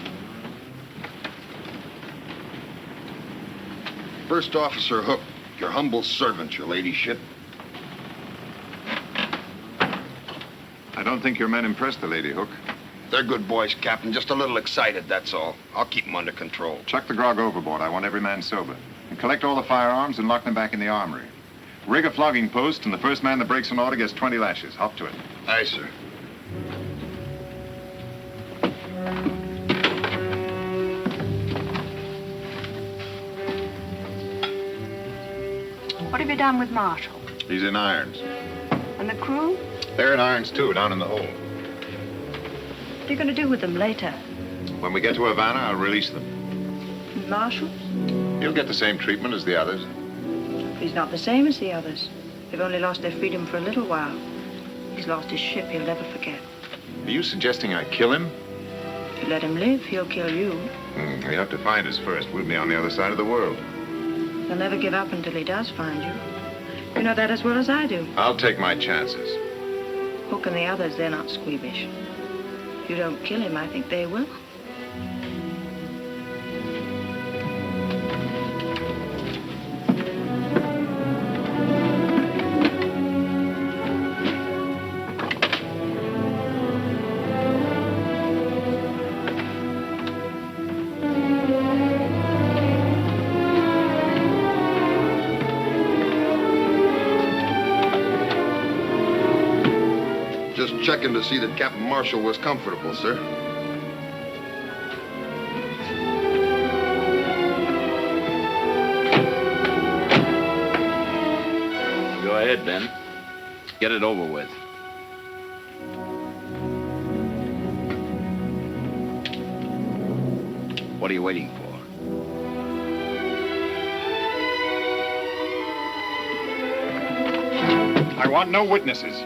First Officer Hook, your humble servant, your ladyship. I don't think your men impressed the lady, Hook. They're good boys, Captain. Just a little excited, that's all. I'll keep them under control. Chuck the grog overboard. I want every man sober. And collect all the firearms and lock them back in the armory. Rig a flogging post, and the first man that breaks an order gets 20 lashes. Hop to it. Aye, sir. What have you done with Marshall? He's in irons. And the crew? They're in irons, too, down in the hold. What are you going to do with them later? When we get to Havana, I'll release them. And Marshall? He'll get the same treatment as the others. He's not the same as the others. They've only lost their freedom for a little while. He's lost his ship he'll never forget. Are you suggesting I kill him? If you let him live, he'll kill you. He'll have to find us first. We'll be on the other side of the world. He'll never give up until he does find you. You know that as well as I do. I'll take my chances. Hook and the others, they're not squeamish. If you don't kill him, I think they will. checking to see that Captain Marshall was comfortable, sir. Go ahead, Ben. Get it over with. What are you waiting for? I want no witnesses.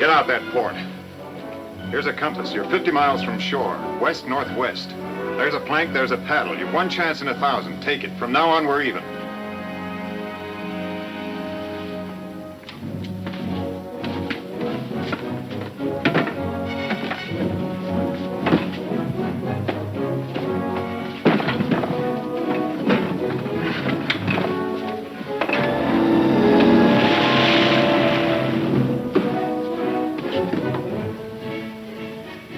Get out that port. Here's a compass. You're 50 miles from shore, west-northwest. There's a plank, there's a paddle. You've one chance in 1,000. Take it. From now on, we're even.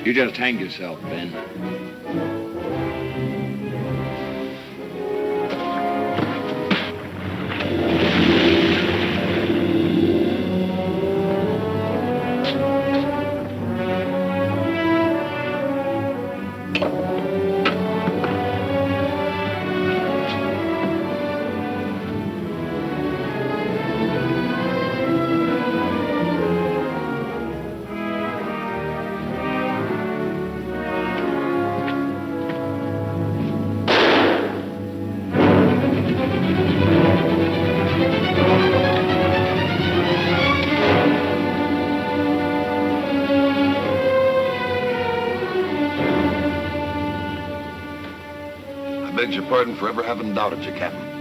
You just hanged yourself, Ben. I beg your pardon for ever having doubted you, Captain.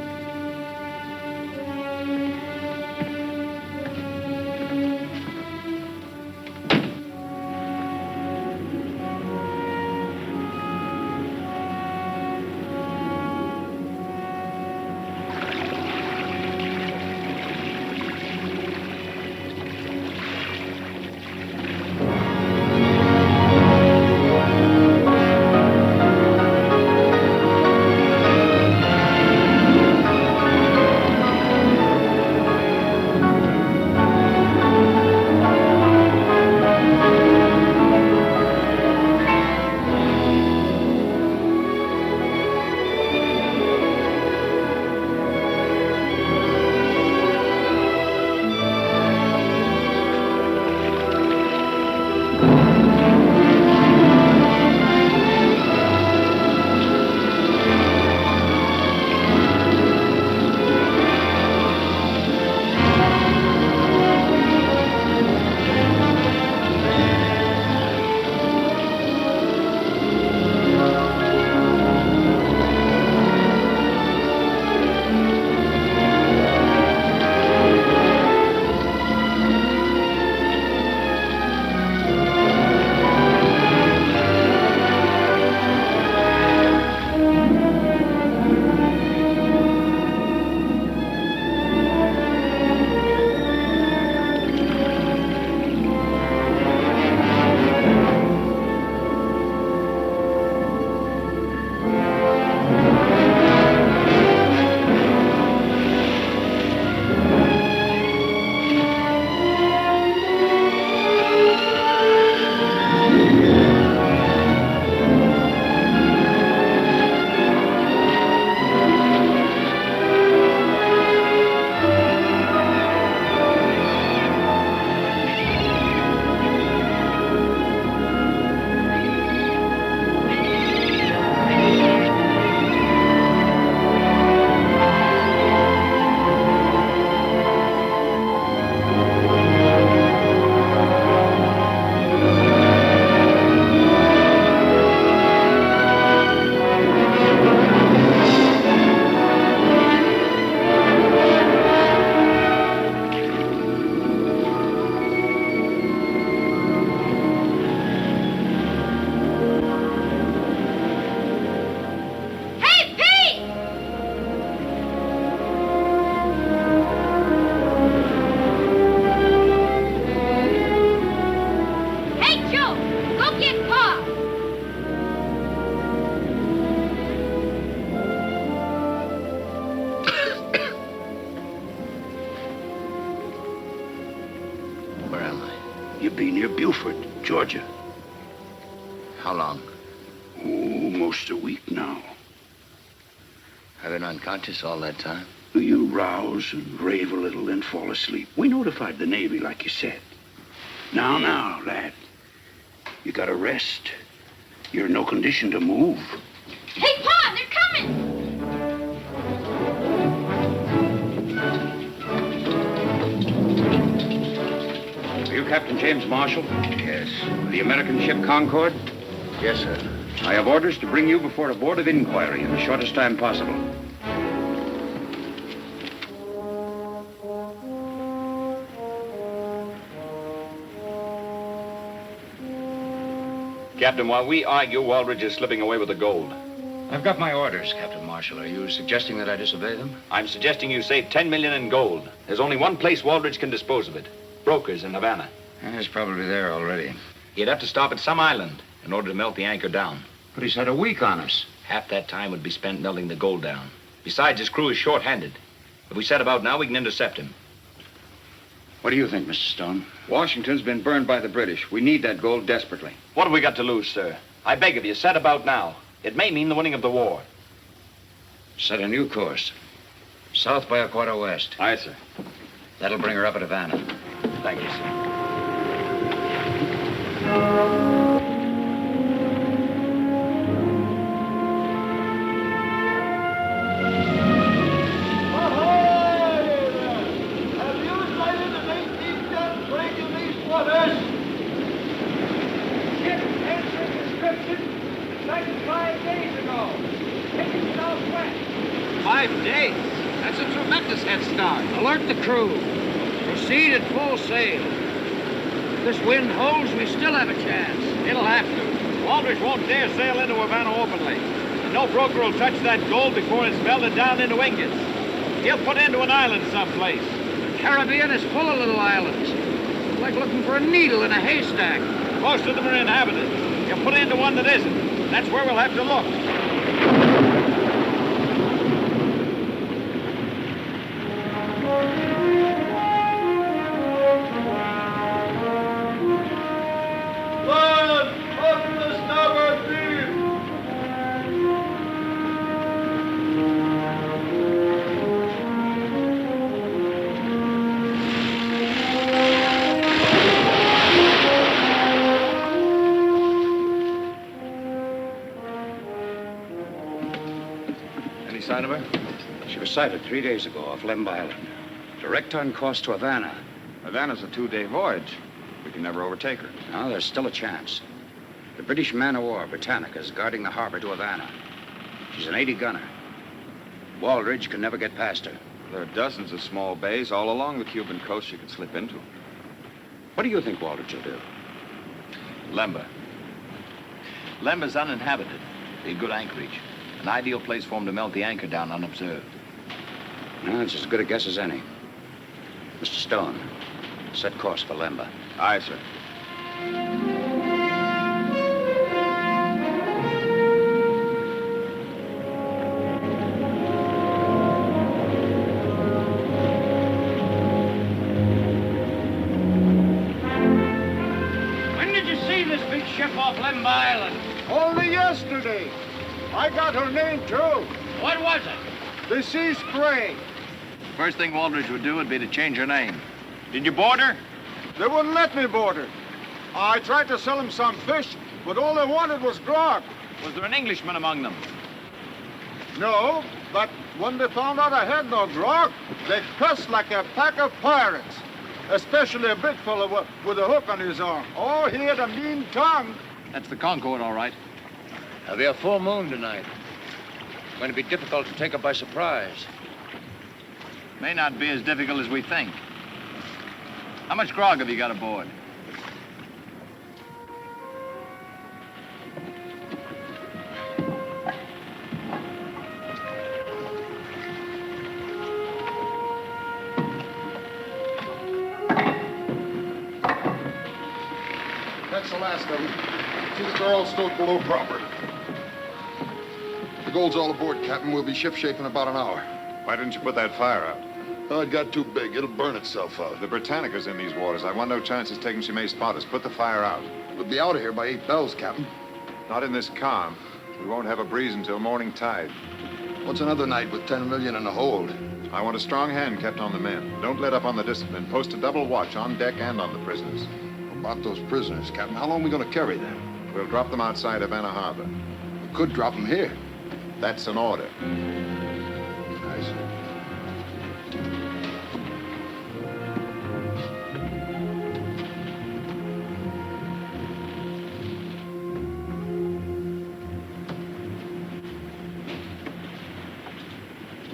be near Beaufort, Georgia. How long? Oh, most a week now. I've been unconscious all that time. You rouse and rave a little, then fall asleep. We notified the Navy, like you said. Now, lad. You gotta rest. You're in no condition to move. Hey, Pa, they're coming! Are you Captain James Marshall? Yes. The American ship Concord? Yes, sir. I have orders to bring you before a board of inquiry in the shortest time possible. Captain, while we argue, Waldridge is slipping away with the gold. I've got my orders, Captain Marshall. Are you suggesting that I disobey them? I'm suggesting you save $10 million in gold. There's only one place Waldridge can dispose of it. Brokers in Havana. He's probably there already. He'd have to stop at some island in order to melt the anchor down. But he's had a week on us. Half that time would be spent melting the gold down. Besides, his crew is short-handed. If we set about now, we can intercept him. What do you think, Mr. Stone? Washington's been burned by the British. We need that gold desperately. What have we got to lose, sir? I beg of you, set about now. It may mean the winning of the war. Set a new course. South by a quarter west. Aye, sir. That'll bring her up at Havana. Thank you, sir. Ship answering description. Sighted 5 days ago. Heading southwest. 5 days? That's a tremendous head start. Alert the crew. Proceed at full sail. If this wind holds, we still have a chance. It'll have to. Waldridge won't dare sail into Havana openly. And no broker will touch that gold before it's melted down into ingots. He'll put into an island someplace. The Caribbean is full of little islands. It's like looking for a needle in a haystack. Most of them are inhabited. He'll put into one that isn't. That's where we'll have to look. Sign of her? She was sighted 3 days ago off Lemb Island. Direct on course to Havana. Havana's a 2-day voyage. We can never overtake her. Now, there's still a chance. The British man-of-war, Britannica, is guarding the harbor to Havana. She's an 80-gunner. Waldridge can never get past her. There are dozens of small bays all along the Cuban coast she could slip into. What do you think Waldridge will do? Lemba. Lemba's uninhabited. Be a good anchorage. An ideal place for him to melt the anchor down unobserved. No, it's as good a guess as any. Mr. Stone, set course for Lemba. Aye, sir. When did you see this big ship off Lemb Island? Only yesterday. I got her name, too. What was it? The Sea Spray. First thing Waldridge would do would be to change her name. Did you board her? They wouldn't let me board her. I tried to sell them some fish, but all they wanted was grog. Was there an Englishman among them? No, but when they found out I had no grog, they cussed like a pack of pirates. Especially a big fellow with a hook on his arm. Oh, he had a mean tongue. That's the Concord, all right. There'll be a full moon tonight. It's going to be difficult to take her by surprise. May not be as difficult as we think. How much grog have you got aboard? That's the last of them. See the girl stowed below proper. The gold's all aboard, Captain. We'll be shipshape in about an hour. Why didn't you put that fire out? Oh, it got too big. It'll burn itself out. The Britannica's in these waters. I want no chances taking she may spot us. Put the fire out. We'll be out of here by 8 bells, Captain. Not in this calm. We won't have a breeze until morning tide. What's another night with 10 million in the hold? I want a strong hand kept on the men. Don't let up on the discipline. Post a double watch on deck and on the prisoners. About those prisoners, Captain, how long are we going to carry them? We'll drop them outside Havana Harbor. We could drop them here. That's an order. I see.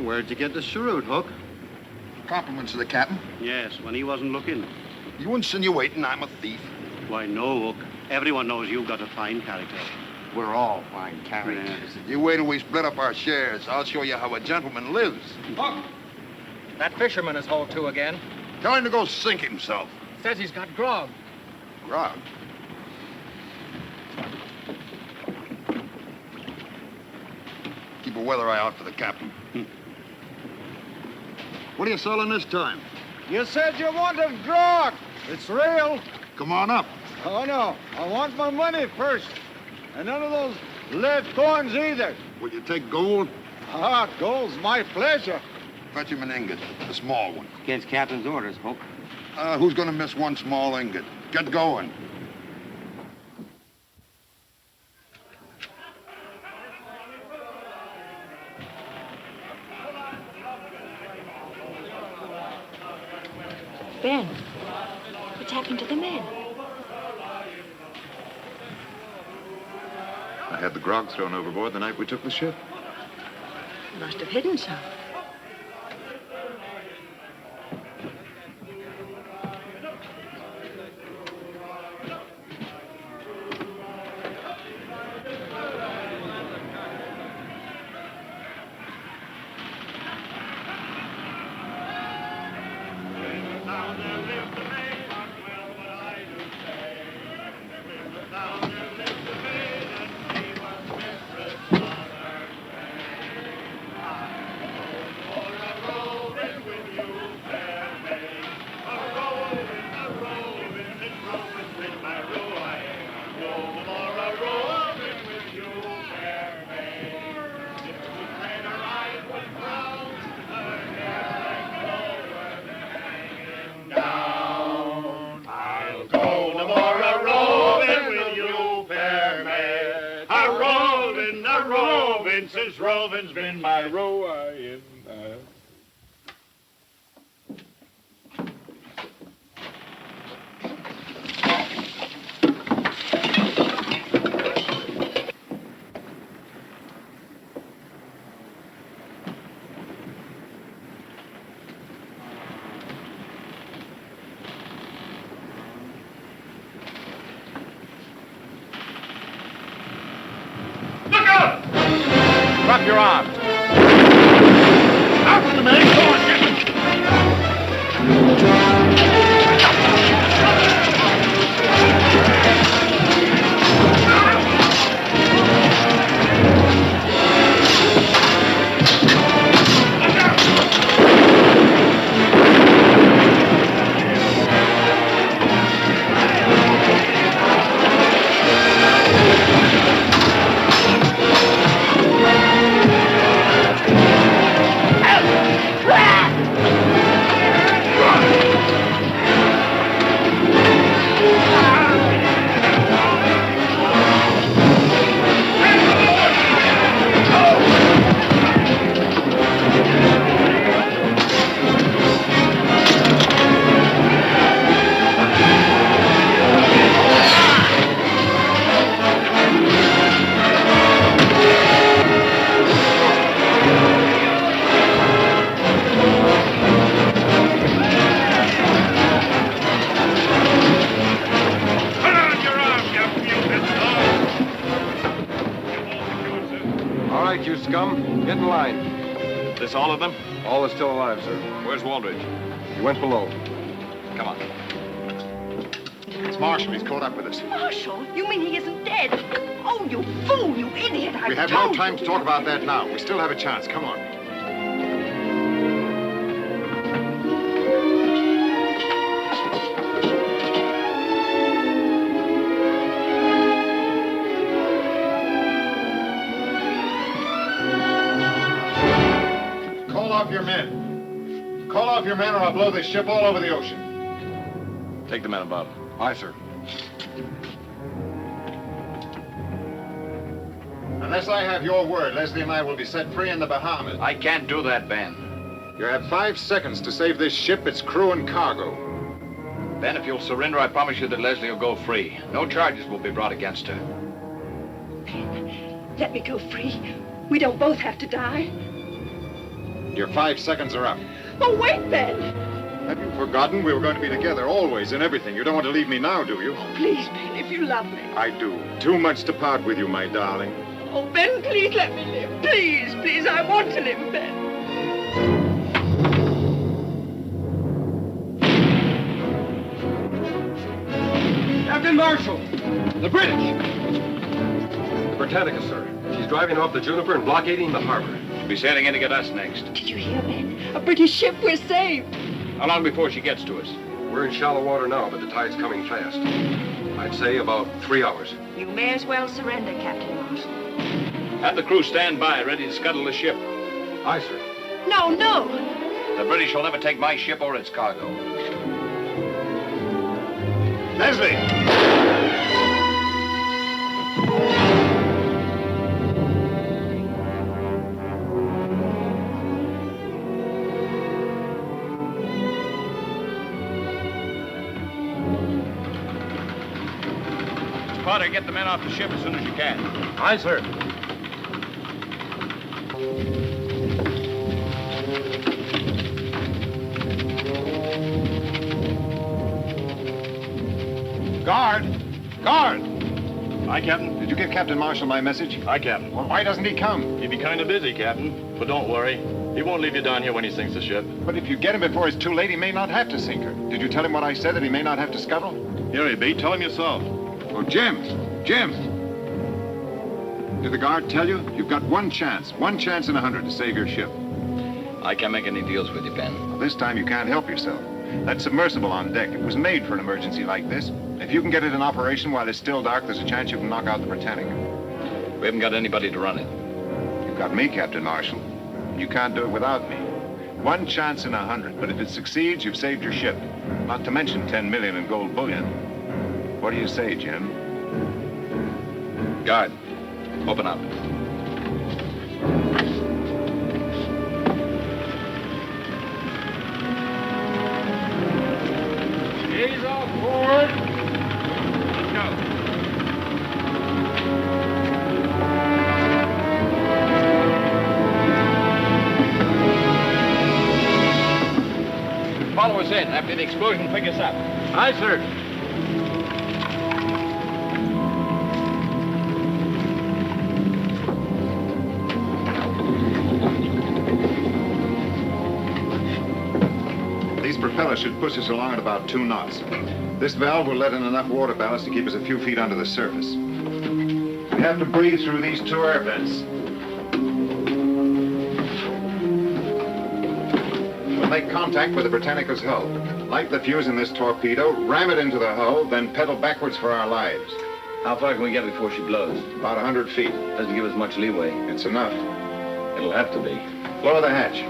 Where'd you get the cheroot, Hook? Compliments to the captain. Yes, when he wasn't looking. You insinuating I'm a thief? Why, no, Hook. Everyone knows you've got a fine character. We're all fine characters. You wait till we split up our shares. I'll show you how a gentleman lives. Hook! That fisherman is hauled to again. Tell him to go sink himself. Says he's got grog. Grog? Keep a weather eye out for the captain. What are you selling this time? You said you wanted grog. It's real. Come on up. Oh, no. I want my money first. And none of those lead coins either. Will you take gold? Ah, gold's my pleasure. Fetch him an ingot, a small one. Against Captain's orders, Hook. Who's going to miss one small ingot? Get going. Ben, what's happened to the men? I had the grog thrown overboard the night we took the ship. You must have hidden some. Since roving's been my ruin. Drop your arms. Out with the man. Go on, Captain. Scum, get in line. This all of them? All is still alive, sir. Where's Waldridge? He went below. Come on. It's Marshall. He's caught up with us. Marshall? You mean he isn't dead? Oh, you fool, you idiot. We have no time to talk about that now. We still have a chance. Come on. off your men. Call off your men or I'll blow this ship all over the ocean. Take the men above. Aye, sir. Unless I have your word, Leslie and I will be set free in the Bahamas. I can't do that, Ben. You have 5 seconds to save this ship, its crew, and cargo. Ben, if you'll surrender, I promise you that Leslie will go free. No charges will be brought against her. Let me go free. We don't both have to die. Your 5 seconds are up. Oh, wait, Ben. Have you forgotten we were going to be together always in everything? You don't want to leave me now, do you? Please, Ben, if you love me. I do. Too much to part with you, my darling. Oh, Ben, please let me live. Please, please, I want to live, Ben. Captain Marshall, the British. The Britannica, sir. She's driving off the Juniper and blockading the harbor. She'll be sailing in to get us next. Did you hear, Ben? A British ship, we're saved. How long before she gets to us? We're in shallow water now, but the tide's coming fast. I'd say about 3 hours. You may as well surrender, Captain Marshall. Have the crew stand by, ready to scuttle the ship. Aye, sir. No, no. The British will never take my ship or its cargo. Leslie! Potter, get the men off the ship as soon as you can. Aye, sir. Guard! Guard! Aye, Captain. Did you give Captain Marshall my message? Aye, Captain. Well, why doesn't he come? He'd be kind of busy, Captain. But don't worry. He won't leave you down here when he sinks the ship. But if you get him before it's too late, he may not have to sink her. Did you tell him what I said, that he may not have to scuttle? Here he be. Tell him yourself. Oh, Jim! Jim! Did the guard tell you? You've got 1 chance. 1 chance in 100 to save your ship. I can't make any deals with you, Ben. Well, this time you can't help yourself. That submersible on deck, it was made for an emergency like this. If you can get it in operation while it's still dark, there's a chance you can knock out the Britannica. We haven't got anybody to run it. You've got me, Captain Marshall. You can't do it without me. 1 chance in 100, but if it succeeds, you've saved your ship. Not to mention 10 million in gold bullion. What do you say, Jim? Guard, open up. He's off board. Go. Follow us in. After the explosion, pick us up. Aye, sir. These propellers should push us along at about 2 knots. This valve will let in enough water ballast to keep us a few feet under the surface. We have to breathe through these 2 air vents. We'll make contact with the Britannica's hull. Light the fuse in this torpedo, ram it into the hull, then pedal backwards for our lives. How far can we get before she blows? About 100 feet. Doesn't give us much leeway. It's enough. It'll have to be. Lower the hatch.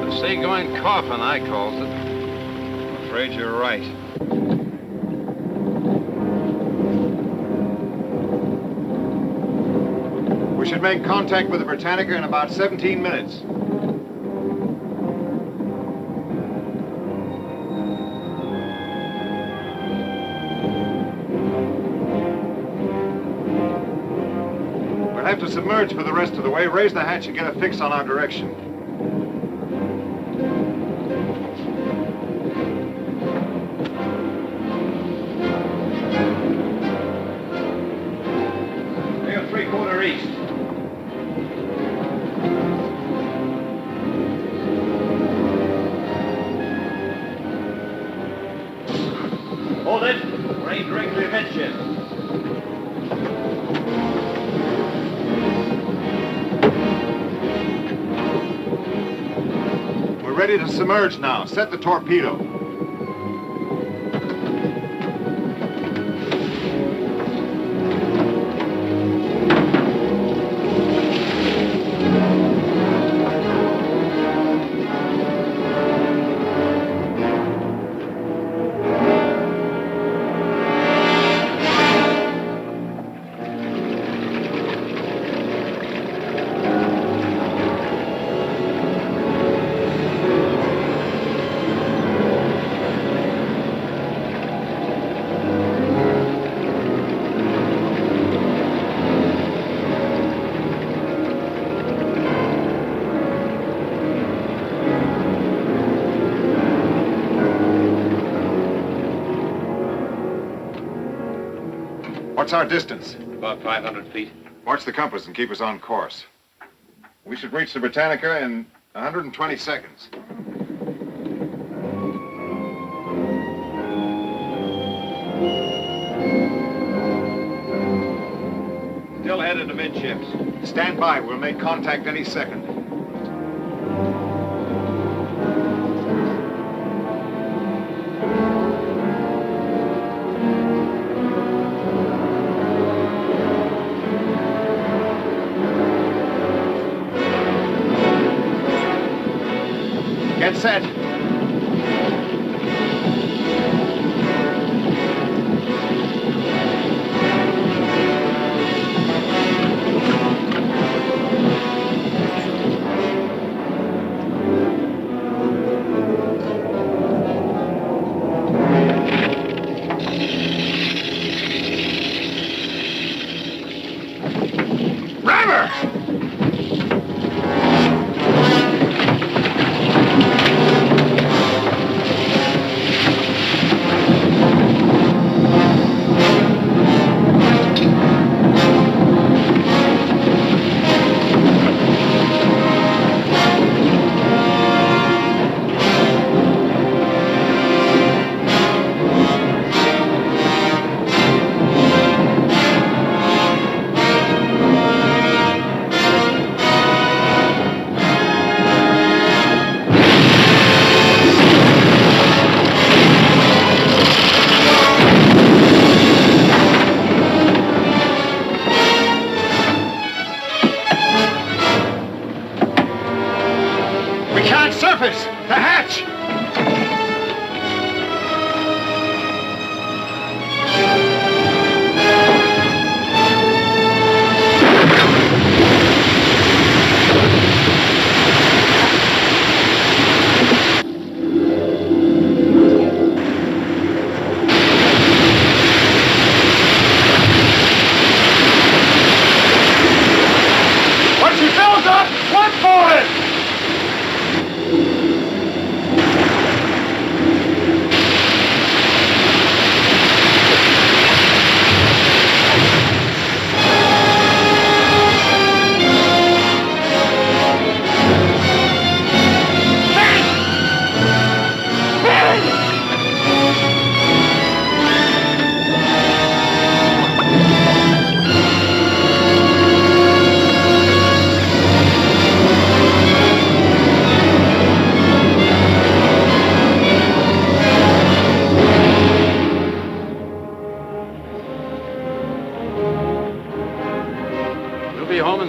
The seagoing coffin, I calls it. I'm afraid you're right. We should make contact with the Britannica in about 17 minutes. We'll have to submerge for the rest of the way. Raise the hatch and get a fix on our direction. We're 3/4 east. Hold it. We're aimed directly amidships. We're ready to submerge now. Set the torpedo. What's our distance? About 500 feet. Watch the compass and keep us on course. We should reach the Britannica in 120 seconds. Still headed to midships. Stand by. We'll make contact any second. Get set. Surface! The hatch! Once you build up, one for it!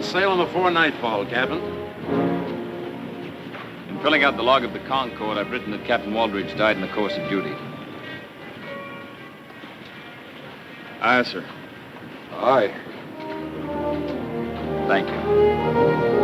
Sail them before nightfall, Captain. In filling out the log of the Concord, I've written that Captain Waldridge died in the course of duty. Aye, sir. Aye. Thank you.